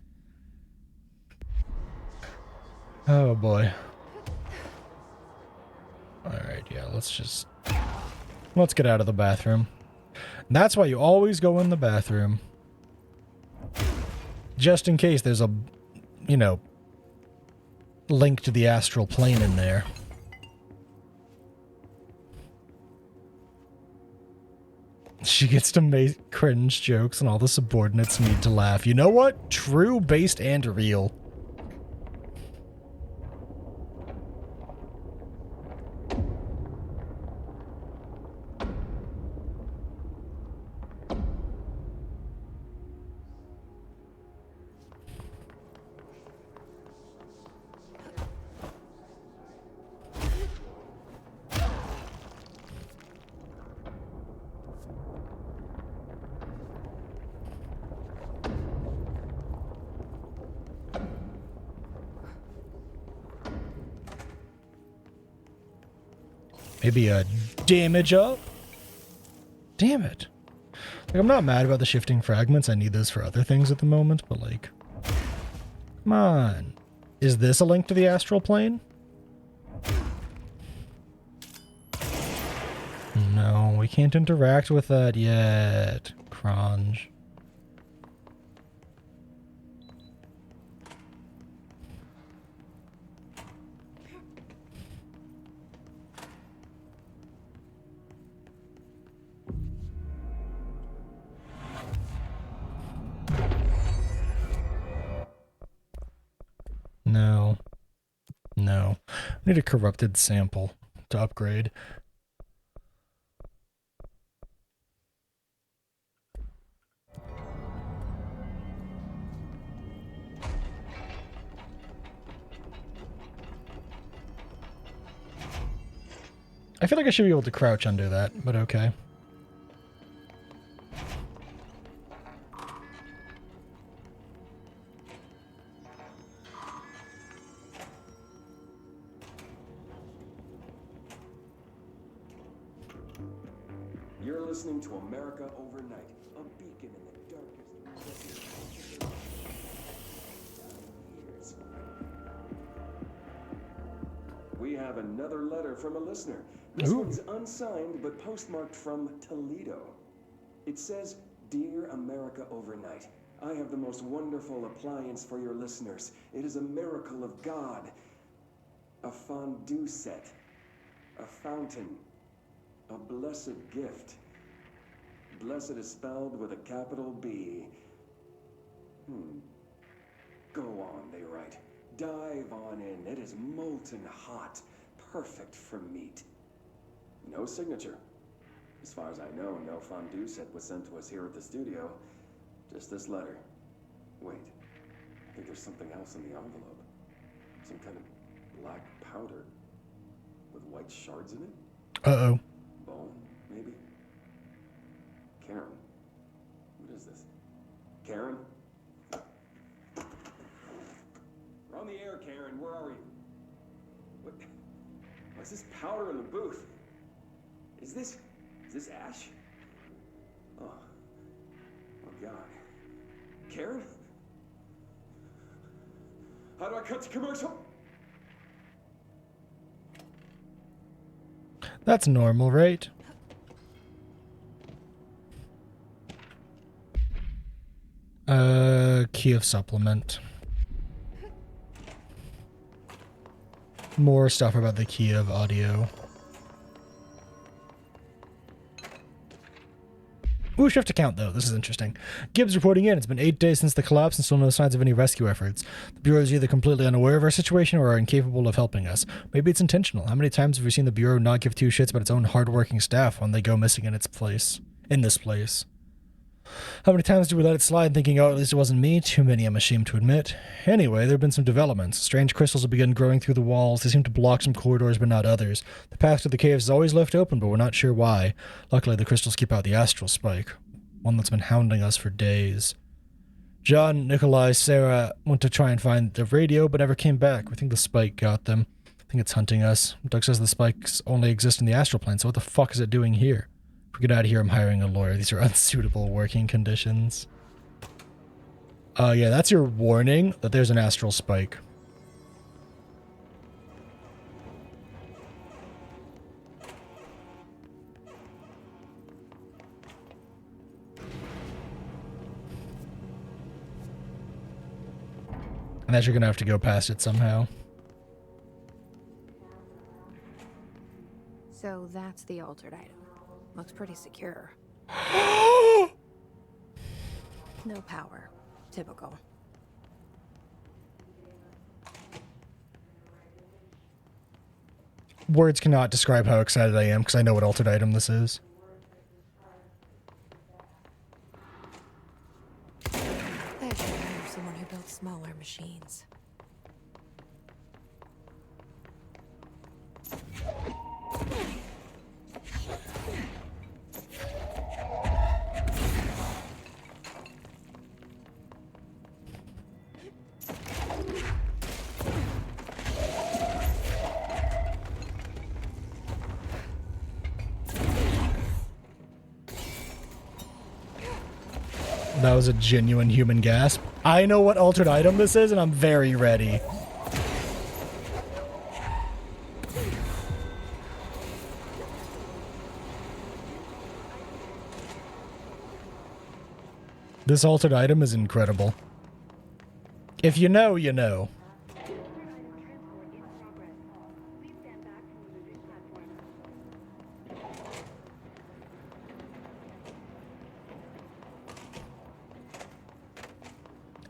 Oh boy. Alright, yeah, let's get out of the bathroom. And that's why you always go in the bathroom. Just in case there's a, you know, link to the astral plane in there. She gets to make cringe jokes and all the subordinates need to laugh. You know what? True, based, and real. Maybe a damage up? Damn it. Like, I'm not mad about the shifting fragments. I need those for other things at the moment, but like... Come on. Is this a link to the astral plane? No, we can't interact with that yet. Cronge. No. No. I need a corrupted sample to upgrade. I feel like I should be able to crouch under that, but okay. listening to America Overnight, a beacon in the darkest years. We have another letter from a listener. This one's unsigned, but postmarked from Toledo. It says, "Dear America Overnight, I have the most wonderful appliance for your listeners. It is a miracle of God. A fondue set. A fountain. A blessed gift. Blessed is spelled with a capital B. Go on, they write. Dive on in. It is molten hot. Perfect for meat." No signature. As far as I know, no fondue set was sent to us here at the studio. Just this letter. Wait, I think there's something else in the envelope. Some kind of black powder with white shards in it? Uh-oh. Bone, maybe? Karen. What is this? Karen? We're on the air, Karen. Where are you? What's this powder in the booth? Is this ash? Oh God. Karen? How do I cut to commercial? That's normal, right? Key of supplement. More stuff about the key of audio. Ooh, shift to count, though. This is interesting. Gibbs reporting in. It's been 8 days since the collapse and still no signs of any rescue efforts. The Bureau is either completely unaware of our situation or are incapable of helping us. Maybe it's intentional. How many times have we seen the Bureau not give two shits about its own hardworking staff when they go missing in this place? How many times do we let it slide thinking, oh, at least it wasn't me? Too many, I'm ashamed to admit. Anyway, there have been some developments. Strange crystals have begun growing through the walls. They seem to block some corridors, but not others. The path to the caves is always left open, but we're not sure why. Luckily, the crystals keep out the astral spike, one that's been hounding us for days. John, Nikolai, Sarah went to try and find the radio, but never came back. We think the spike got them. I think it's hunting us. Doug says the spikes only exist in the astral plane, so what the fuck is it doing here? If we get out of here, I'm hiring a lawyer. These are unsuitable working conditions. Yeah, that's your warning that there's an astral spike. And that you're gonna have to go past it somehow. So that's the altered item. Looks pretty secure. No power. Typical. Words cannot describe how excited I am because I know what altered item this is. I should hire someone who builds smaller machines. That was a genuine human gasp. I know what altered item this is, and I'm very ready. This altered item is incredible. If you know, you know.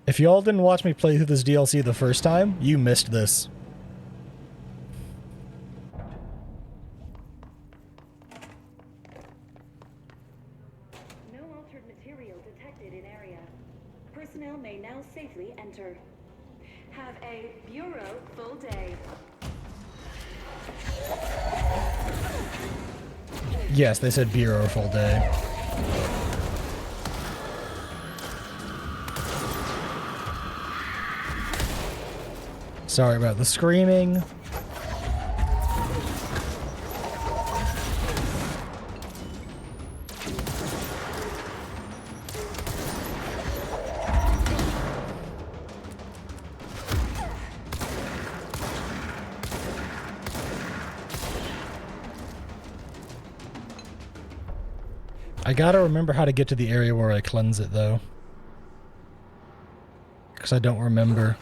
If y'all didn't watch me play through this DLC the first time, you missed this. No altered material detected in area. Personnel may now safely enter. Have a Bureau full day. Yes, they said Bureau full day. Sorry about the screaming. I gotta remember how to get to the area where I cleanse it, though. Because I don't remember.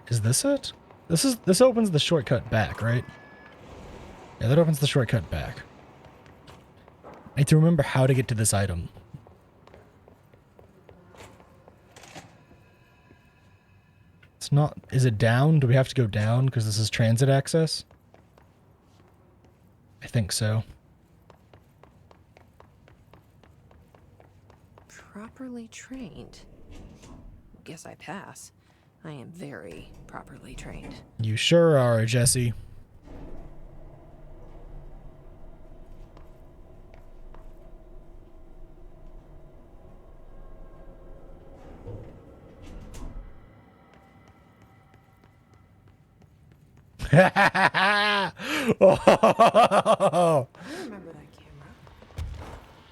Is this it? This opens the shortcut back, right? Yeah, that opens the shortcut back. I need to remember how to get to this item. It's not... Is it down? Do we have to go down because this is transit access? I think so. Properly trained. Guess I pass. I am very properly trained. You sure are, Jesse. I remember that camera.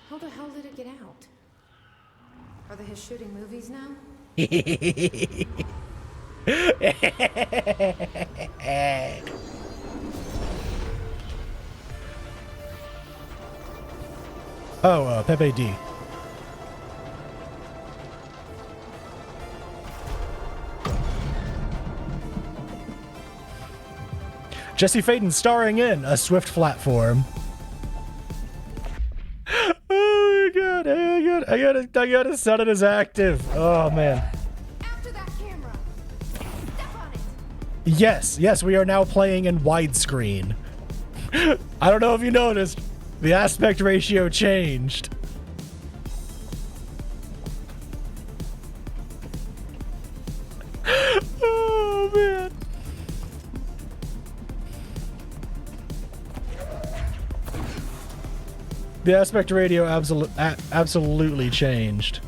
How the hell did it get out? Are they shooting movies now? Oh, Pepe D. Jesse Faden starring in A Swift Platform. Oh my god, I gotta set it as active. Oh man. After that camera. Step on it. Yes, we are now playing in widescreen. I don't know if you noticed, the aspect ratio changed. Oh man. The aspect ratio absolutely changed.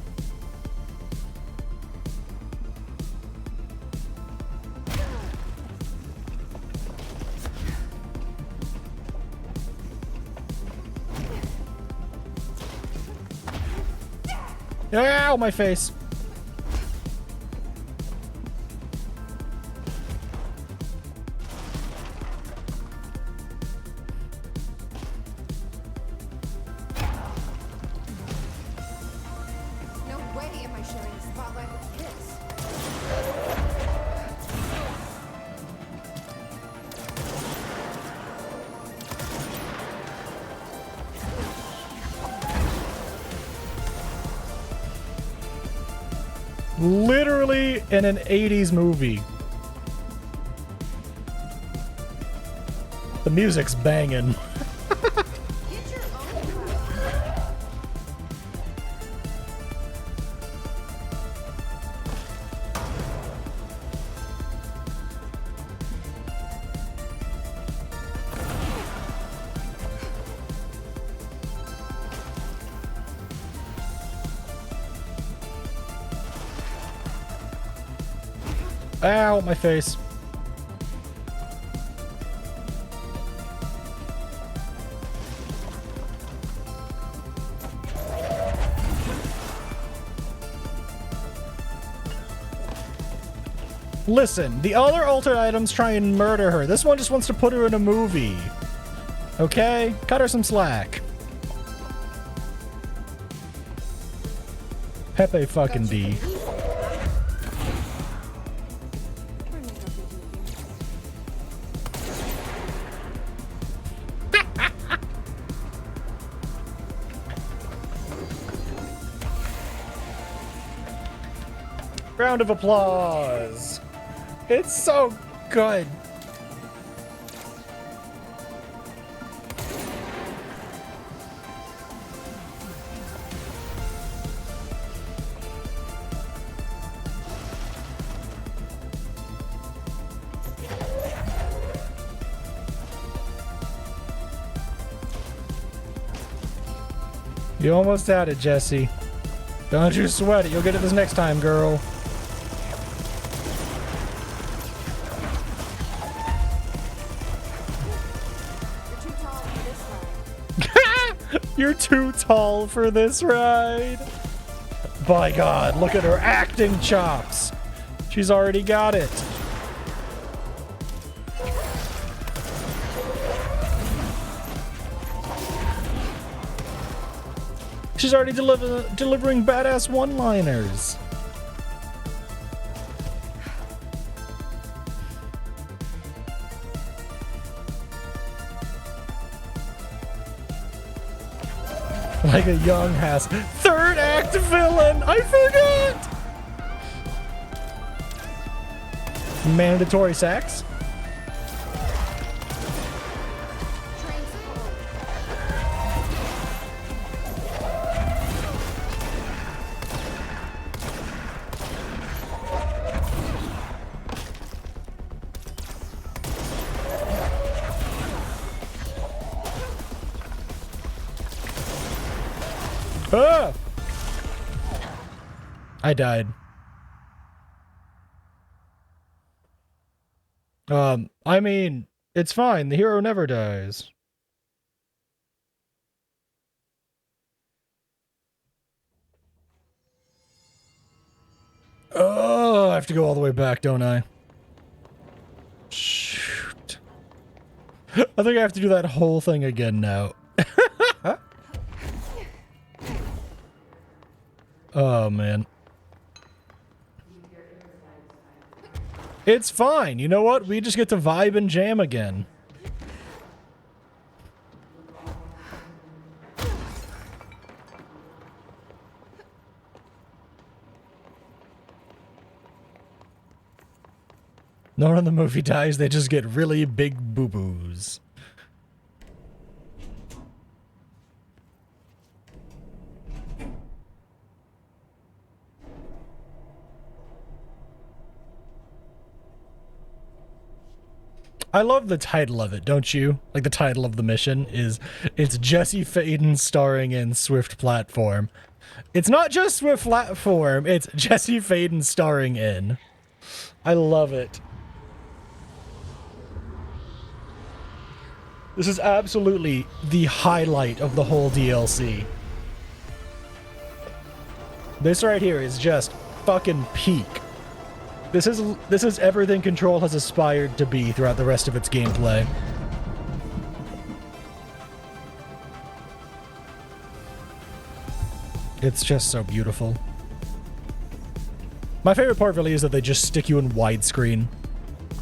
Ow, my face. No way am I sharing the spotlight with this. Literally in an 80s movie. The music's banging. Get your own cloud. Ow, my face. Listen, the other altered items try and murder her. This one just wants to put her in a movie. Okay? Cut her some slack. Pepe fucking D. Round of applause. It's so good. You almost had it, Jesse. Don't you sweat it. You'll get it this next time, girl. You're too tall for this one. You're too tall for this ride. By God, look at her acting chops. She's already got it. She's already delivering badass one-liners. Like a young ass. Third act villain! I forgot! Mandatory sex? Ah! I died. I mean, it's fine. The hero never dies. Oh, I have to go all the way back, don't I? Shoot. I think I have to do that whole thing again now. Oh, man. It's fine. You know what? We just get to vibe and jam again. No one in the movie dies. They just get really big boo-boos. I love the title of it, don't you? Like, the title of the mission is, it's Jesse Faden starring in Swift Platform. It's not just Swift Platform, it's Jesse Faden starring in. I love it. This is absolutely the highlight of the whole DLC. This right here is just fucking peak. This is everything Control has aspired to be throughout the rest of its gameplay. It's just so beautiful. My favorite part really is that they just stick you in widescreen.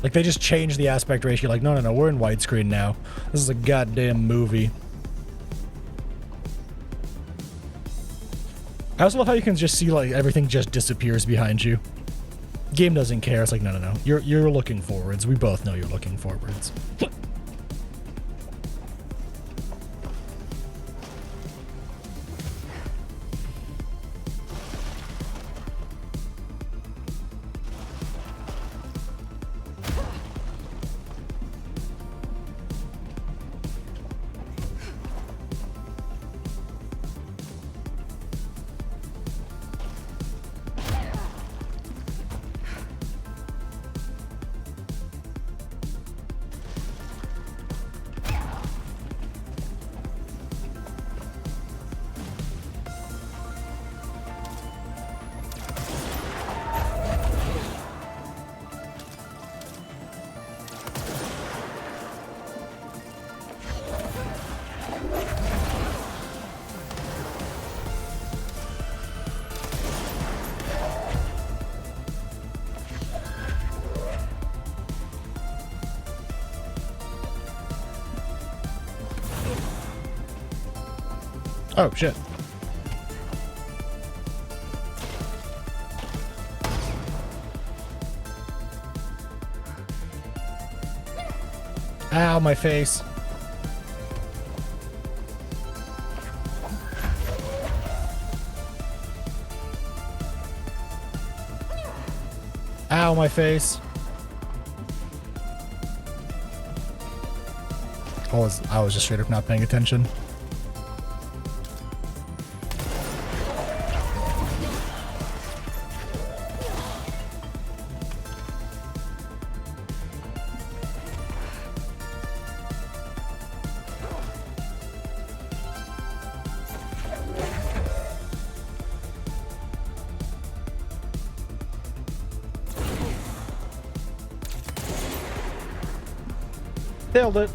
Like, they just change the aspect ratio. Like, no, we're in widescreen now. This is a goddamn movie. I also love how you can just see, like, everything just disappears behind you. Game doesn't care. It's like, no. You're looking forwards. We both know you're looking forwards. Oh, shit. Ow, my face. Ow, my face. I was just straight up not paying attention. Nailed it.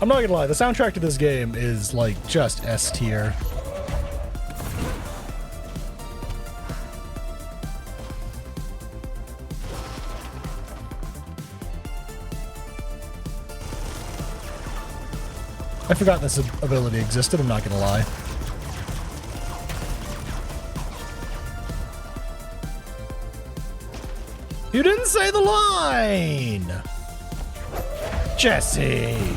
I'm not gonna lie, the soundtrack to this game is like just S tier. I forgot this ability existed, I'm not gonna lie. You didn't say the line! Jesse!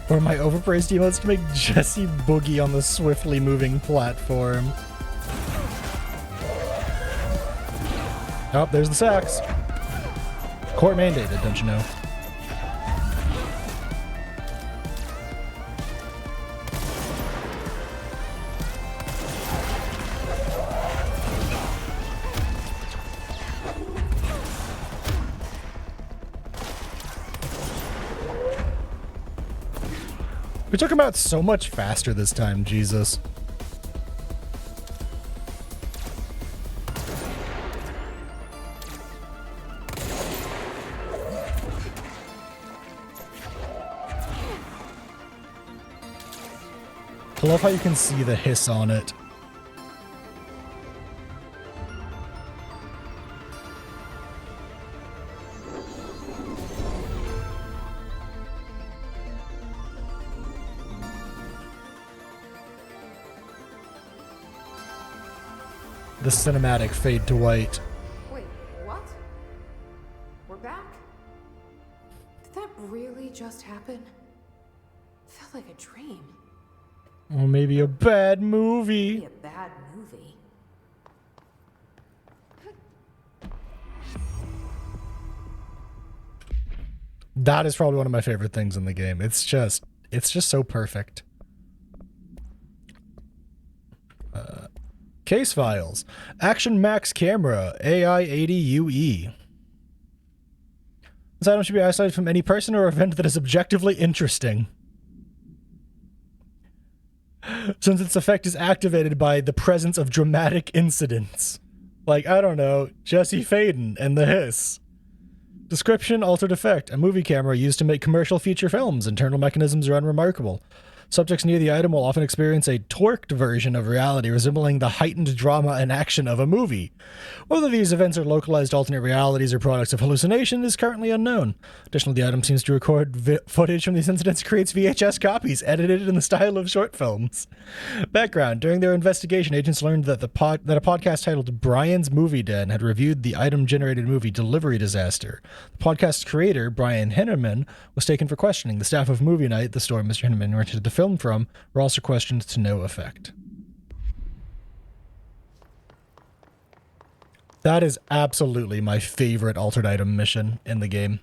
Or my overpraised emotes to make Jesse boogie on the swiftly moving platform. Oh, there's the sax. Court mandated, don't you know? We took him out so much faster this time, Jesus. I love how you can see the hiss on it. The cinematic fade to white. Wait, what? We're back? Did that really just happen? Felt like a dream. Or maybe a bad movie. Maybe a bad movie. That is probably one of my favorite things in the game. It's just so perfect. Case files. Action Max camera. AI80UE. This item should be isolated from any person or event that is objectively interesting, since its effect is activated by the presence of dramatic incidents. Like, I don't know, Jesse Faden and the hiss. Description, altered effect. A movie camera used to make commercial feature films. Internal mechanisms are unremarkable. Subjects near the item will often experience a torqued version of reality resembling the heightened drama and action of a movie. Whether these events are localized alternate realities or products of hallucination is currently unknown. Additionally, the item seems to record footage from these incidents, creates VHS copies edited in the style of short films. Background. During their investigation, agents learned that a podcast titled Brian's Movie Den had reviewed the item-generated movie Delivery Disaster. The podcast's creator, Brian Henneman, was taken for questioning. The staff of Movie Night, the store Mr. Henneman rented the film from, were also questioned to no effect. That is absolutely my favorite altered item mission in the game.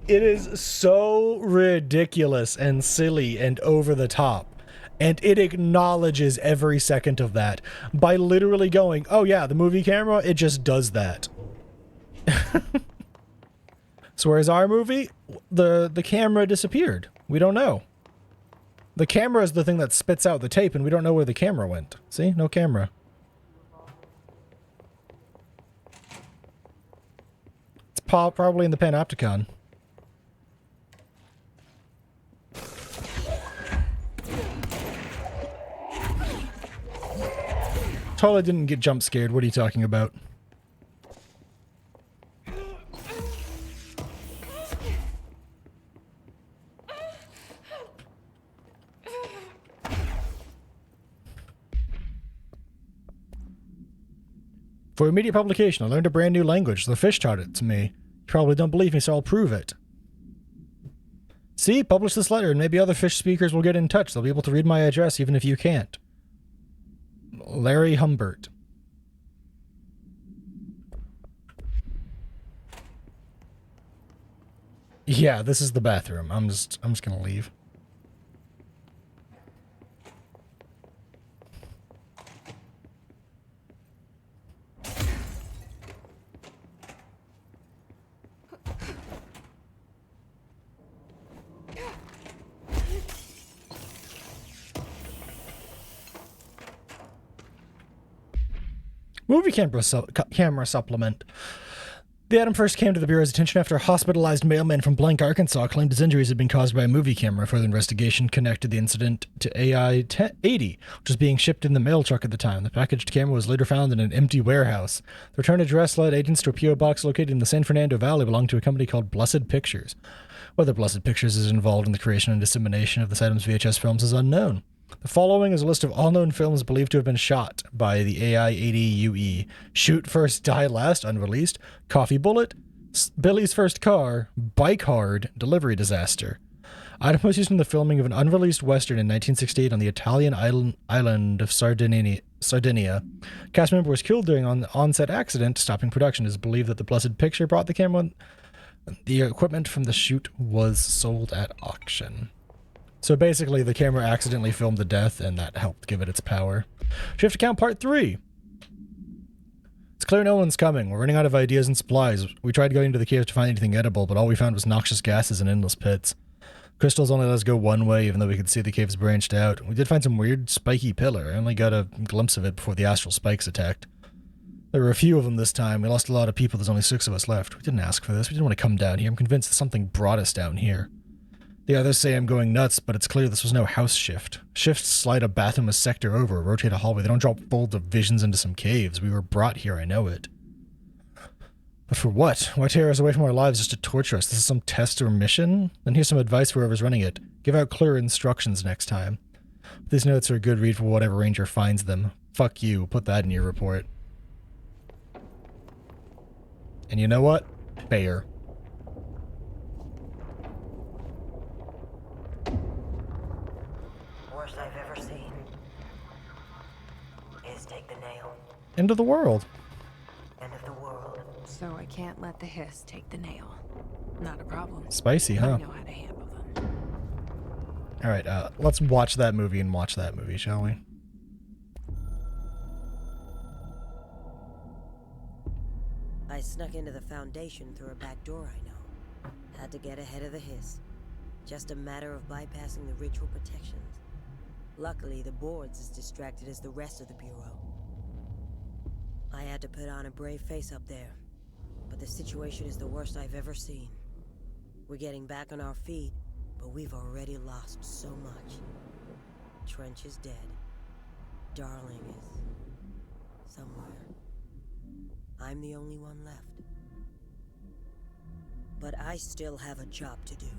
It is so ridiculous and silly and over the top. And it acknowledges every second of that by literally going, oh yeah, the movie camera, it just does that. So whereas our movie, the camera disappeared. We don't know. The camera is the thing that spits out the tape, and we don't know where the camera went. See? No camera. It's probably in the Panopticon. Totally didn't get jump scared. What are you talking about? For immediate publication, I learned a brand new language. The fish taught it to me. You probably don't believe me, so I'll prove it. See, publish this letter and maybe other fish speakers will get in touch. They'll be able to read my address even if you can't. Larry Humbert. Yeah, this is the bathroom. I'm just gonna leave. Movie camera supplement. The item first came to the Bureau's attention after a hospitalized mailman from Blank, Arkansas claimed his injuries had been caused by a movie camera. Further investigation connected the incident to AI-80, which was being shipped in the mail truck at the time. The packaged camera was later found in an empty warehouse. The return address led agents to a P.O. box located in the San Fernando Valley belonging to a company called Blessed Pictures. Whether Blessed Pictures is involved in the creation and dissemination of this item's VHS films is unknown. The following is a list of all known films believed to have been shot by the AI-80UE. Shoot First, Die Last, unreleased. Coffee Bullet, Billy's First Car, Bike Hard, Delivery Disaster. Item was used in the filming of an unreleased Western in 1968 on the Italian island of Sardinia. Cast member was killed during an on-set accident, stopping production. It is believed that the Blessed Picture brought the camera. The equipment from the shoot was sold at auction. So basically, the camera accidentally filmed the death, and that helped give it its power. Shift account part 3. It's clear no one's coming. We're running out of ideas and supplies. We tried going to the cave to find anything edible, but all we found was noxious gases and endless pits. Crystals only let us go one way, even though we could see the caves branched out. We did find some weird, spiky pillar. I only got a glimpse of it before the astral spikes attacked. There were a few of them this time. We lost a lot of people. There's only 6 of us left. We didn't ask for this. We didn't want to come down here. I'm convinced that something brought us down here. The others say I'm going nuts, but it's clear this was no house shift. Shifts slide a bathroom a sector over, rotate a hallway. They don't drop full divisions into some caves. We were brought here, I know it. But for what? Why tear us away from our lives just to torture us? This is some test or mission? Then here's some advice for whoever's running it. Give out clear instructions next time. These notes are a good read for whatever ranger finds them. Fuck you. Put that in your report. And you know what? Fair. Worst I've ever seen is take the nail. End of the world. End of the world. So I can't let the hiss take the nail. Not a problem. Spicy, huh? I know how to handle them. Alright, let's watch that movie and watch that movie, shall we? I snuck into the Foundation through a back door I know. Had to get ahead of the hiss. Just a matter of bypassing the ritual protections. Luckily, the board's as distracted as the rest of the Bureau. I had to put on a brave face up there, but the situation is the worst I've ever seen. We're getting back on our feet, but we've already lost so much. Trench is dead. Darling is somewhere. I'm the only one left. But I still have a job to do.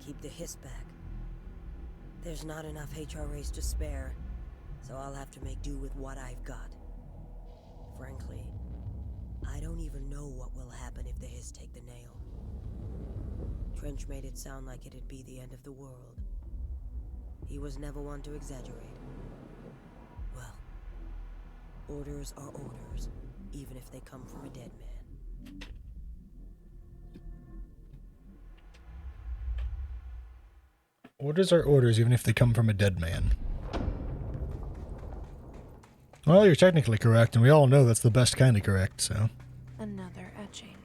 Keep the hiss back. There's not enough HRAs to spare, so I'll have to make do with what I've got. Frankly, I don't even know what will happen if the hiss take the nail. Trench made it sound like it'd be the end of the world. He was never one to exaggerate. Well, orders are orders, even if they come from a dead man. Orders are orders, even if they come from a dead man. Well, you're technically correct, and we all know that's the best kind of correct, so... Another etching.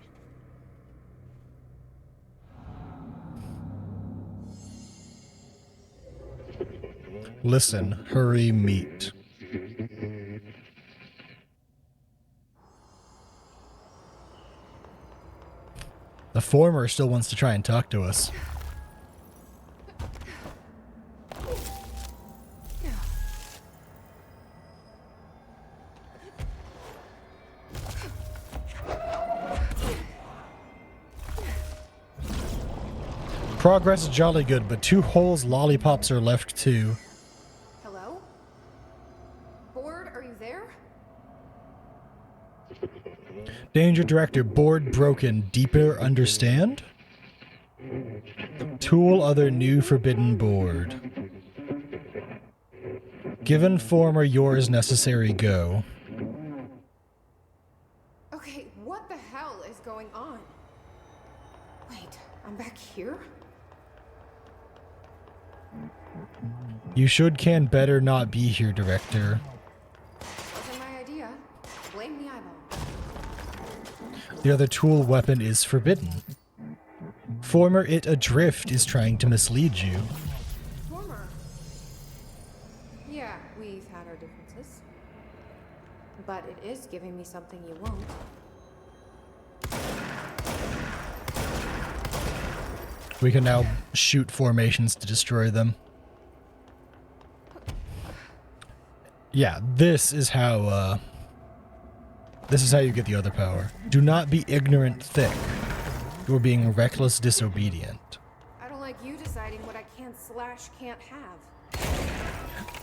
Listen, hurry, meet. The former still wants to try and talk to us. Progress is jolly good, but 2 holes lollipops are left too. Hello? Board, are you there? Danger Director, board broken, deeper understand? Tool other new forbidden board. Given former yours necessary go. Okay, what the hell is going on? Wait, I'm back here? You can better not be here, Director. Wasn't my idea. Blame the eyeball. The other tool weapon is forbidden. Former it adrift is trying to mislead you. Former. Yeah, we've had our differences. But it is giving me something you won't. We can now shoot formations to destroy them. Yeah, this is how you get the other power. Do not be ignorant thick. You are being reckless disobedient. I don't like you deciding what I can/can't have.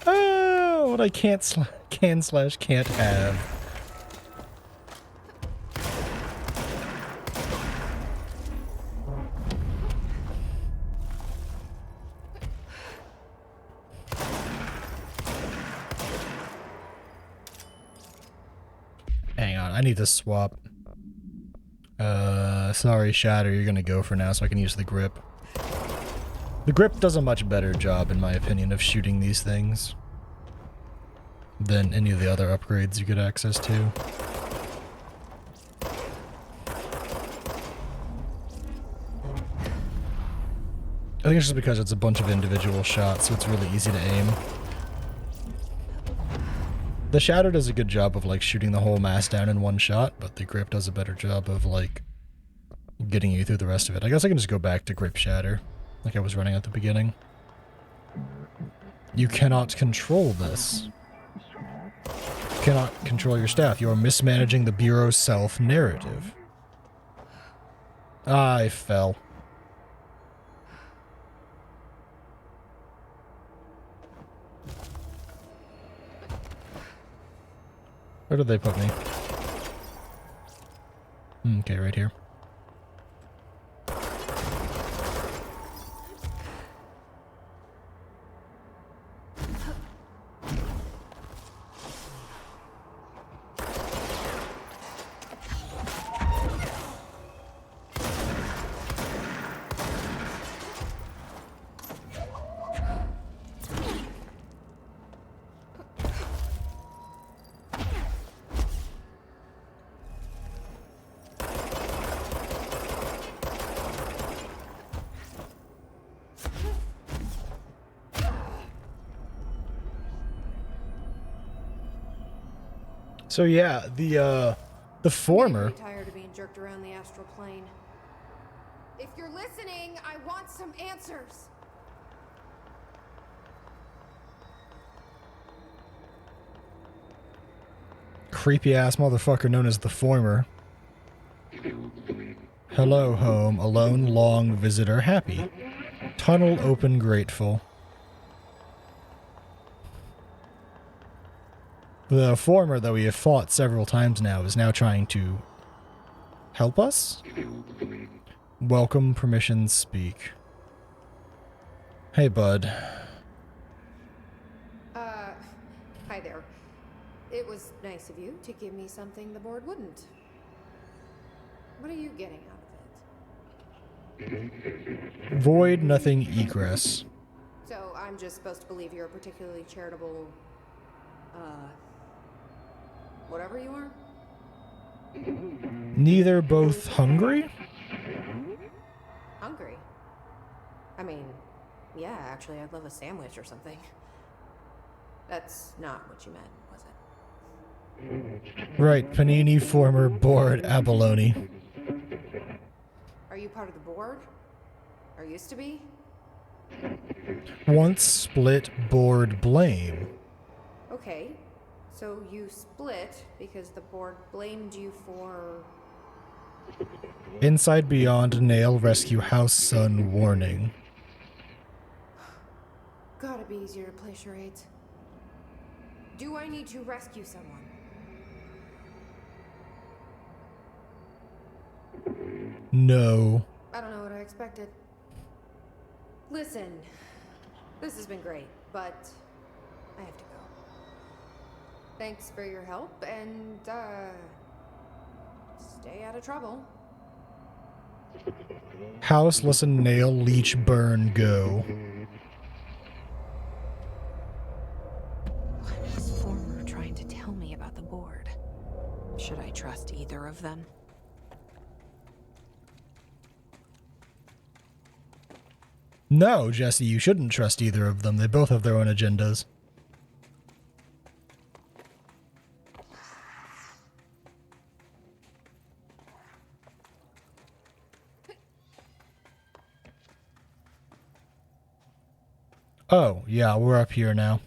Oh, what I can/can't have. Hang on, I need to swap. Sorry, Shatter, you're gonna go for now so I can use the grip. The grip does a much better job, in my opinion, of shooting these things than any of the other upgrades you get access to. I think it's just because it's a bunch of individual shots, so it's really easy to aim. The Shatter does a good job of, like, shooting the whole mass down in one shot, but the grip does a better job of, like, getting you through the rest of it. I guess I can just go back to grip Shatter, like I was running at the beginning. You cannot control this. You cannot control your staff. You are mismanaging the Bureau's self-narrative. I fell. Where did they put me? Okay, right here. So yeah, the former. I'm tired of being jerked around the astral plane. If you're listening, I want some answers. Creepy ass motherfucker known as the former. Hello, home. Alone, long, visitor, happy. Tunnel open, grateful. The former that we have fought several times now is now trying to help us? Welcome, permissions, speak. Hey, bud. Hi there. It was nice of you to give me something the board wouldn't. What are you getting out of it? Void, nothing, egress. So I'm just supposed to believe you're a particularly charitable, whatever you are? Neither, both hungry? Hungry? I mean, yeah, actually, I'd love a sandwich or something. That's not what you meant, was it? Right, panini, former, board, abalone. Are you part of the board? Or used to be? Once split, board, blame. Okay, so you split because the board blamed you for... Inside Beyond, nail, rescue, house, sun, warning. Gotta be easier to play charades. Do I need to rescue someone? No. I don't know what I expected. Listen, this has been great, but I have to go. Thanks for your help, and, stay out of trouble. House, listen, nail, leech, burn, go. What was Former trying to tell me about the board? Should I trust either of them? No, Jesse, you shouldn't trust either of them. They both have their own agendas. Oh, yeah, we're up here now.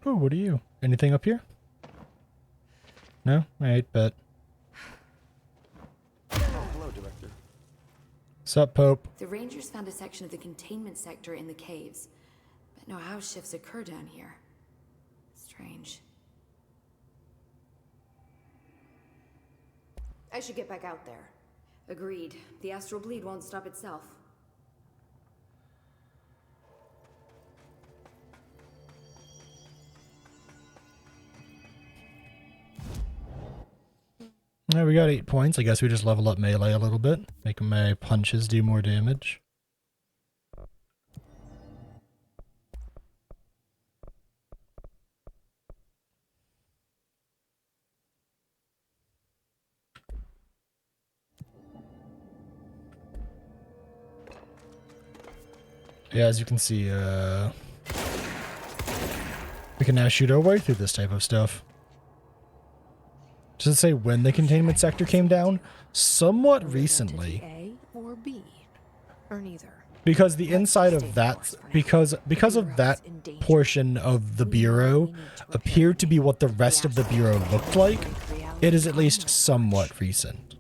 Oh, what are you? Anything up here? No? Alright, bet. Oh, hello, Director. Sup, Pope? The Rangers found a section of the containment sector in the caves, but no house shifts occur down here. Strange. I should get back out there. Agreed. The astral bleed won't stop itself. Alright, we got 8 points. I guess we just level up melee a little bit. Make my punches do more damage. Yeah, as you can see, we can now shoot our way through this type of stuff. Does it say when the containment sector came down? Somewhat recently. A or B, or neither. Because the inside of that, because of that portion of the Bureau appeared to be what the rest of the Bureau looked like, it is at least somewhat recent.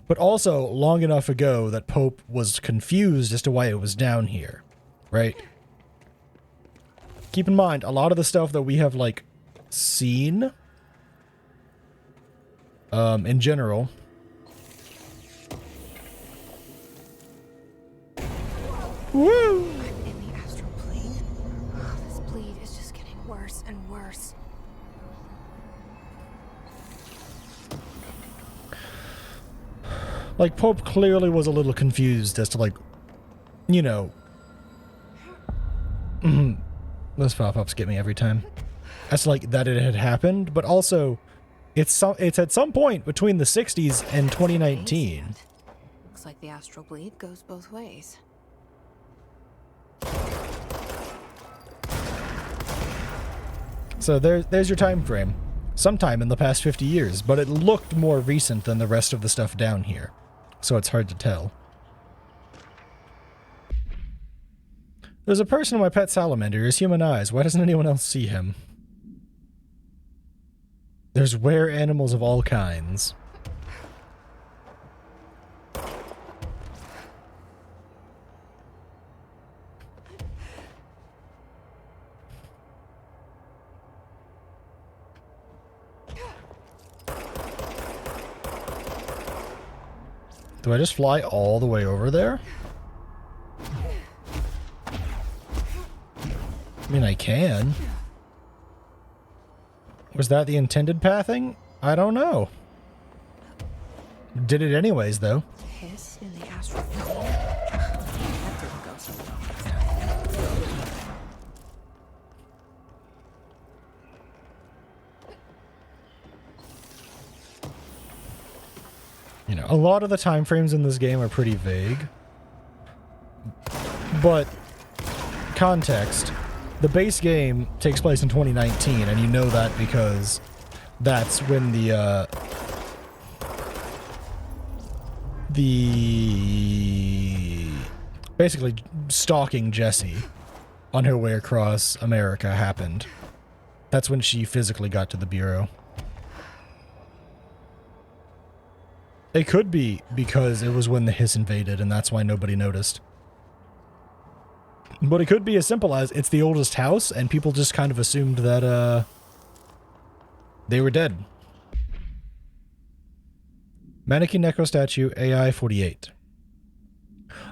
But also long enough ago that Pope was confused as to why it was down here, right? Keep in mind, a lot of the stuff that we have, like, seen, in general, woo! I'm in the astral plane. Oh, this bleed is just getting worse and worse. Like, Pope clearly was a little confused as to, like, you know, those pop-ups get me every time. As to, like, that it had happened, but also, it's at some point between the 60s and 2019. Looks like the astral bleed goes both ways. So there's your time frame. Sometime in the past 50 years, but it looked more recent than the rest of the stuff down here. So it's hard to tell. There's a person in my pet salamander. He has human eyes. Why doesn't anyone else see him? There's rare animals of all kinds. Do I just fly all the way over there? I mean, I can. Was that the intended pathing? I don't know. Did it anyways, though. Hiss in the astral plane. That didn't go so well. You know, a lot of the time frames in this game are pretty vague. But context, the base game takes place in 2019, and you know that because that's when the basically stalking Jessie on her way across America happened. That's when she physically got to the Bureau. It could be because it was when the Hiss invaded, and that's why nobody noticed. But it could be as simple as it's the oldest house, and people just kind of assumed that, they were dead. Mannequin Necro statue, AI 48.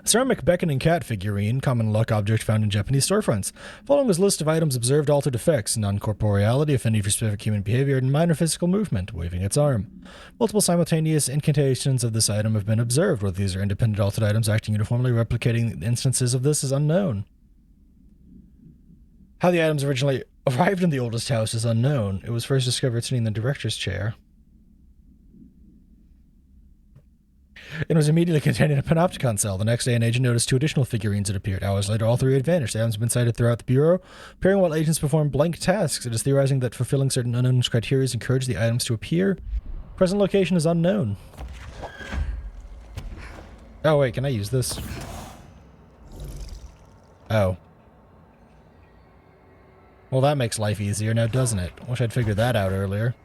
Ceramic beckoning cat figurine, common luck object found in Japanese storefronts. Following is a list of items observed altered effects, non-corporeality, affinity for specific human behavior, and minor physical movement, waving its arm. Multiple simultaneous incantations of this item have been observed. Whether these are independent altered items acting uniformly, replicating instances of this is unknown. How the items originally arrived in the oldest house is unknown. It was first discovered sitting in the director's chair. It was immediately contained in a panopticon cell. The next day, an agent noticed 2 additional figurines had appeared. Hours later, all 3 had vanished. The items have been sighted throughout the Bureau, appearing while agents perform blank tasks. It is theorizing that fulfilling certain unknown criteria encourage the items to appear. Present location is unknown. Oh, wait, can I use this? Oh. Well, that makes life easier now, doesn't it? Wish I'd figured that out earlier.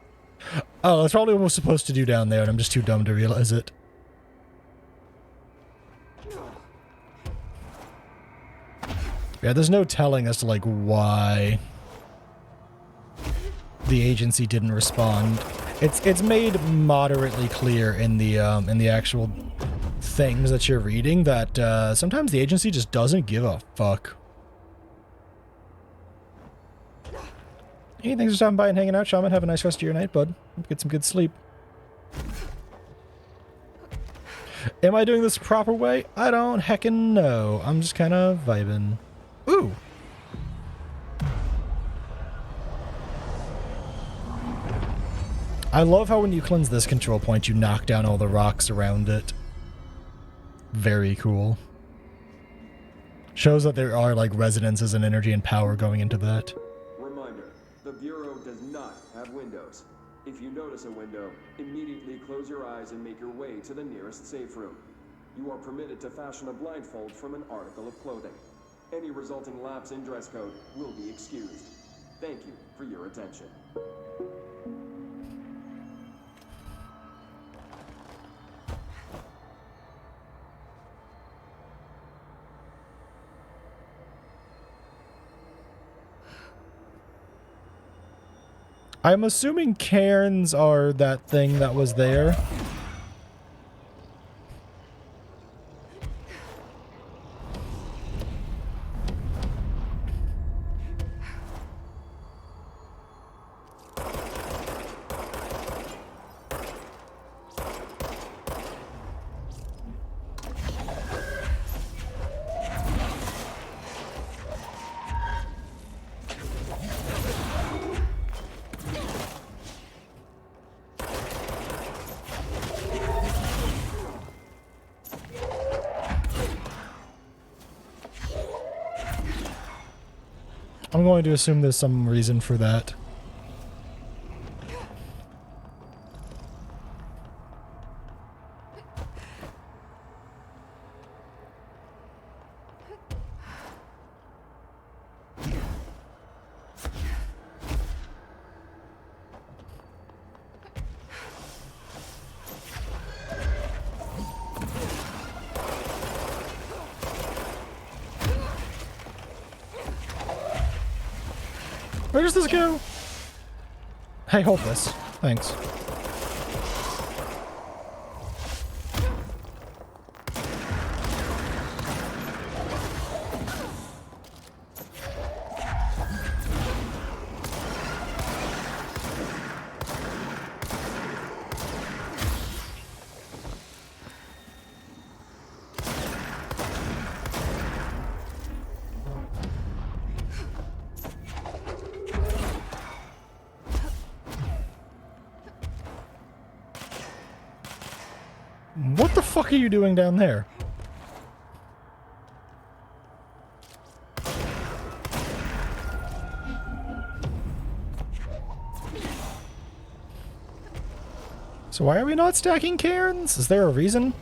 Oh, that's probably what I was supposed to do down there, and I'm just too dumb to realize it. Yeah, there's no telling as to, like, why the agency didn't respond. It's made moderately clear in the actual things that you're reading that sometimes the agency just doesn't give a fuck. Hey, thanks for stopping by and hanging out, Shaman. Have a nice rest of your night, bud. Get some good sleep. Am I doing this the proper way? I don't heckin' know. I'm just kind of vibing. Ooh. I love how when you cleanse this control point, you knock down all the rocks around it. Very cool. Shows that there are, like, resonances and energy and power going into that. Reminder, the Bureau does not have windows. If you notice a window, immediately close your eyes and make your way to the nearest safe room. You are permitted to fashion a blindfold from an article of clothing. Any resulting lapse in dress code will be excused. Thank you for your attention. I'm assuming cairns are that thing that was there. I'm going to assume there's some reason for that. Where does this go? Hey, hold this. Thanks. What the fuck are you doing down there? So why are we not stacking cairns? Is there a reason?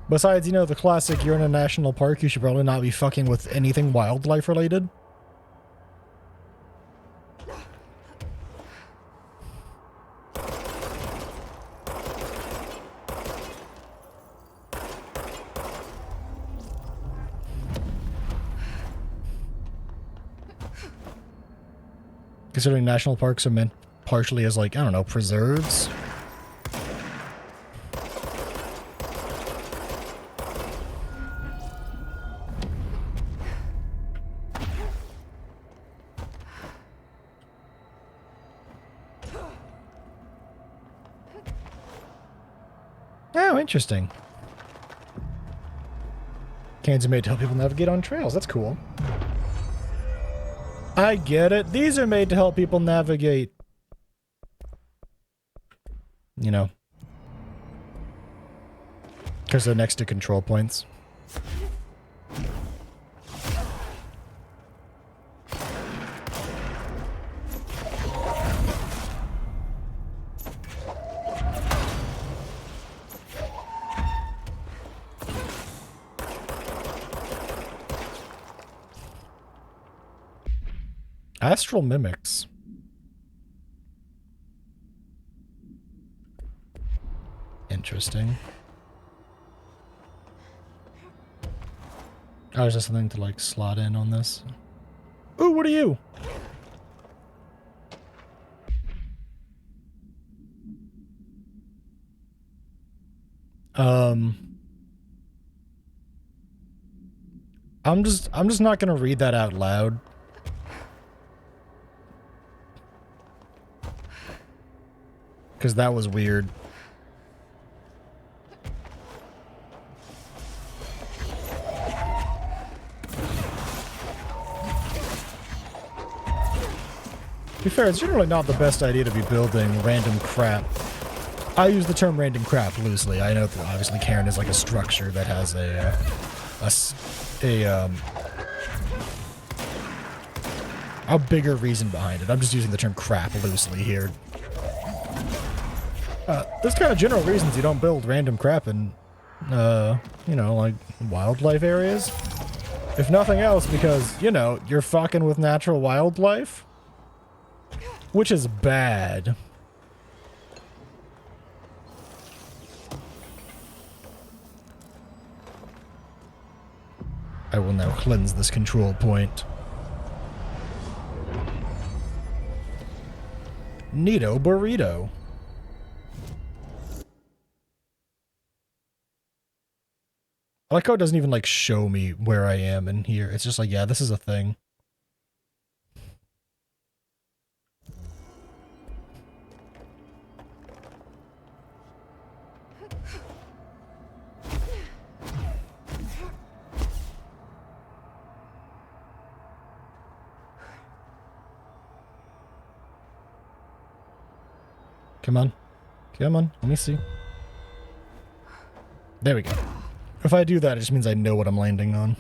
Besides, you know, the classic, you're in a national park, you should probably not be fucking with anything wildlife related. Considering national parks are meant partially as, like, I don't know, preserves. Oh, interesting. Cans are made to help people navigate on trails. That's cool. I get it. These are made to help people navigate. You know. Because they're next to control points. Astral mimics. Interesting. Oh, is there something to, like, slot in on this? Ooh, what are you? I'm just not gonna read that out loud. Because that was weird. To be fair, it's generally not the best idea to be building random crap. I use the term random crap loosely. I know that obviously Cairn is like a structure that has a bigger reason behind it. I'm just using the term crap loosely here. There's kind of general reasons you don't build random crap in, you know, like, wildlife areas. If nothing else, because, you know, you're fucking with natural wildlife. Which is bad. I will now cleanse this control point. Neato burrito. I like how it doesn't even, like, show me where I am in here. It's just like, yeah, this is a thing. Come on. Come on. Let me see. There we go. If I do that, it just means I know what I'm landing on.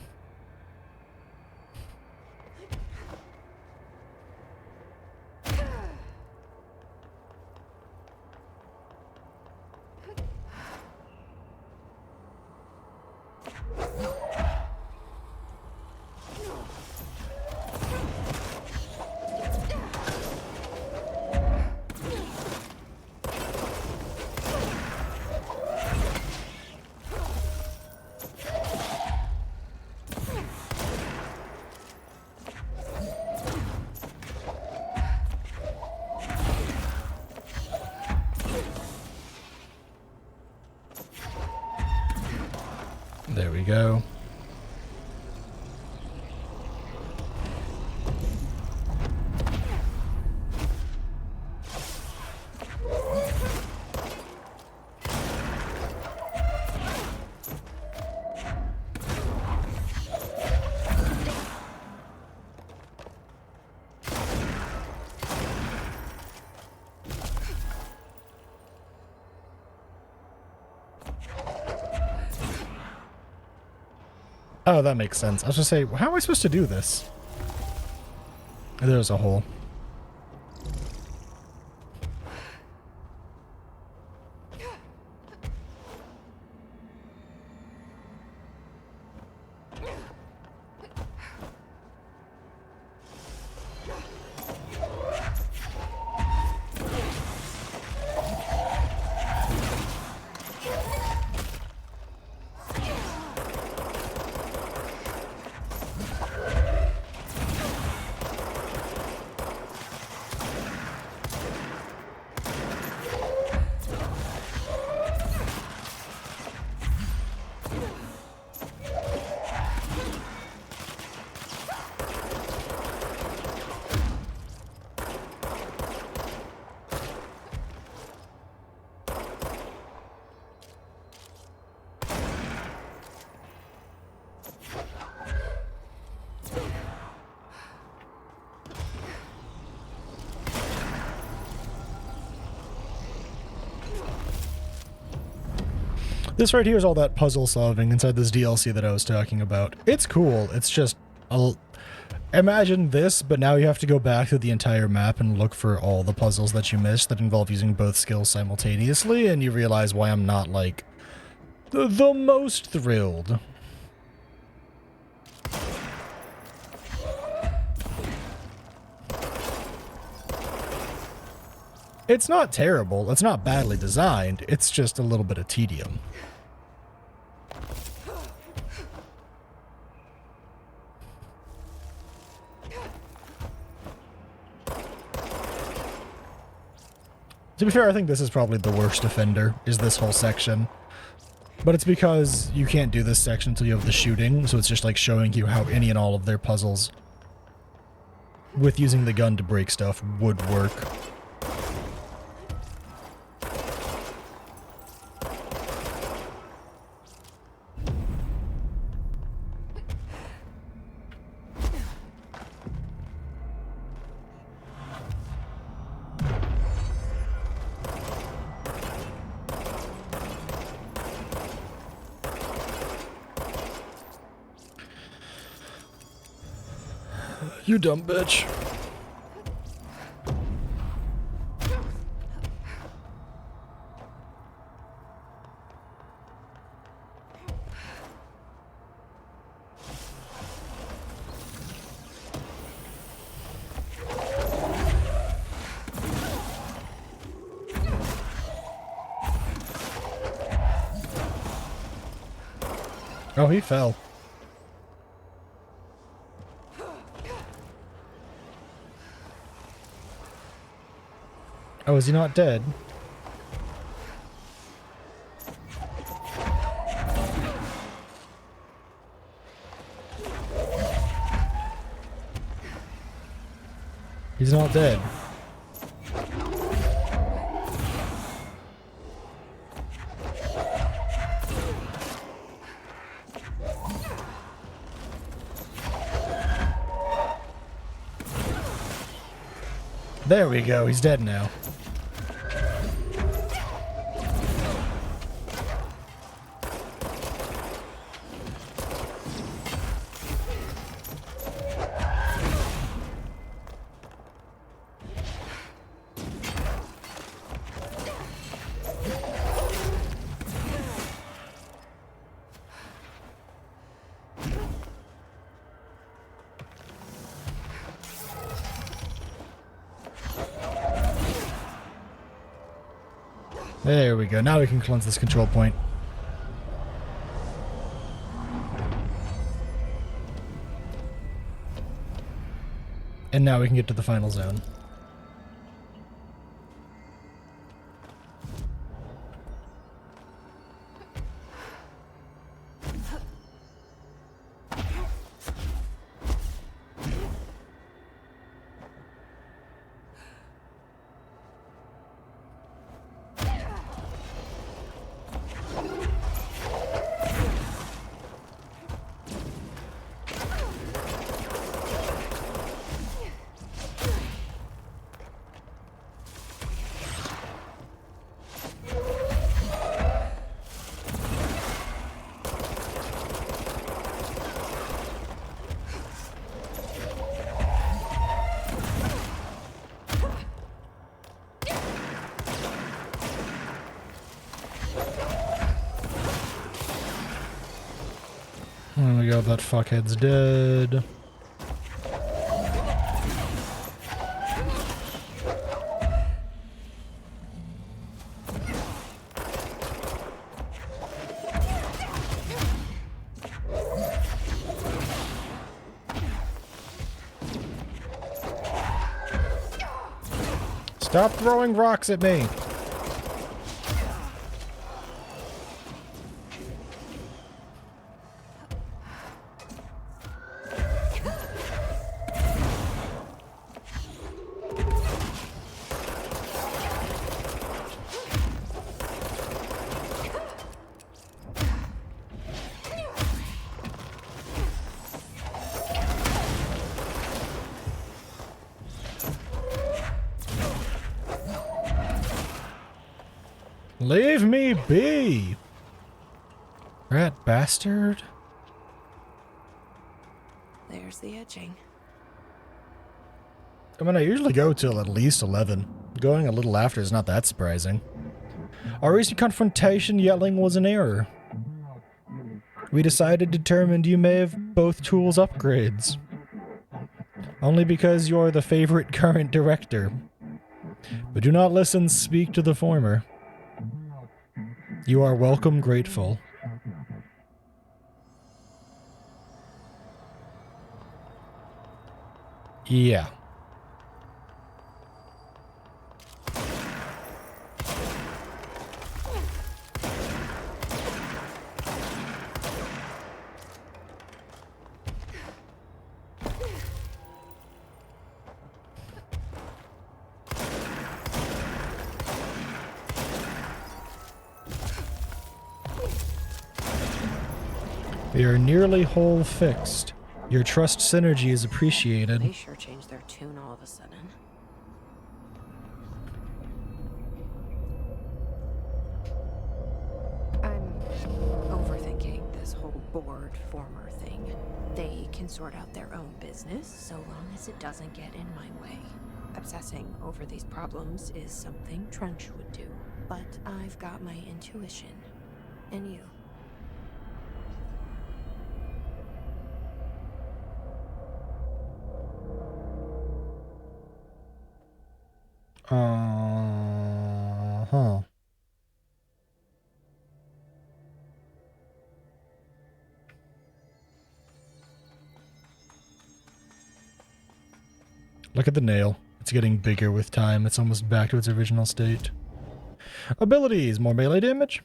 There we go. Oh, that makes sense. I was just say, how am I supposed to do this? There's a hole. This right here is all that puzzle solving inside this DLC that I was talking about. It's cool. It's just imagine this, but now you have to go back to the entire map and look for all the puzzles that you missed that involve using both skills simultaneously, and you realize why I'm not, like, the most thrilled. It's not terrible. It's not badly designed. It's just a little bit of tedium. To be fair, I think this is probably the worst offender, is this whole section. But it's because you can't do this section until you have the shooting, so it's just like showing you how any and all of their puzzles with using the gun to break stuff would work. You dumb bitch. Oh, he fell. Oh, is he not dead? He's not dead. There we go, he's dead now. There we go. Now we can cleanse this control point. And now we can get to the final zone. There we go, that fuckhead's dead. Stop throwing rocks at me! Leave me be! Rat bastard. There's the etching. I mean, I usually go till at least 11. Going a little after is not that surprising. Our recent confrontation yelling was an error. We determined you may have both tools upgrades. Only because you're the favorite current director. But do not listen, speak to the former. You are welcome, grateful. Yeah. We are nearly whole fixed. Your trust synergy is appreciated. They sure changed their tune all of a sudden. I'm overthinking this whole board former thing. They can sort out their own business so long as it doesn't get in my way. Obsessing over these problems is something Trench would do, but I've got my intuition. And you. Huh. Look at the nail. It's getting bigger with time. It's almost back to its original state. Abilities. More melee damage?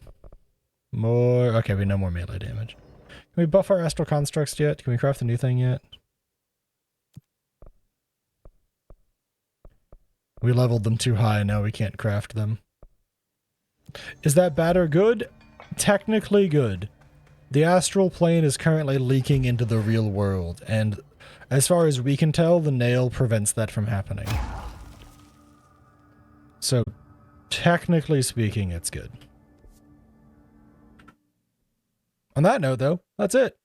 More... Okay, we know more melee damage. Can we buff our astral constructs yet? Can we craft a new thing yet? We leveled them too high, now we can't craft them. Is that bad or good? Technically good. The astral plane is currently leaking into the real world, and as far as we can tell, the nail prevents that from happening. So, technically speaking, it's good. On that note, though, that's it.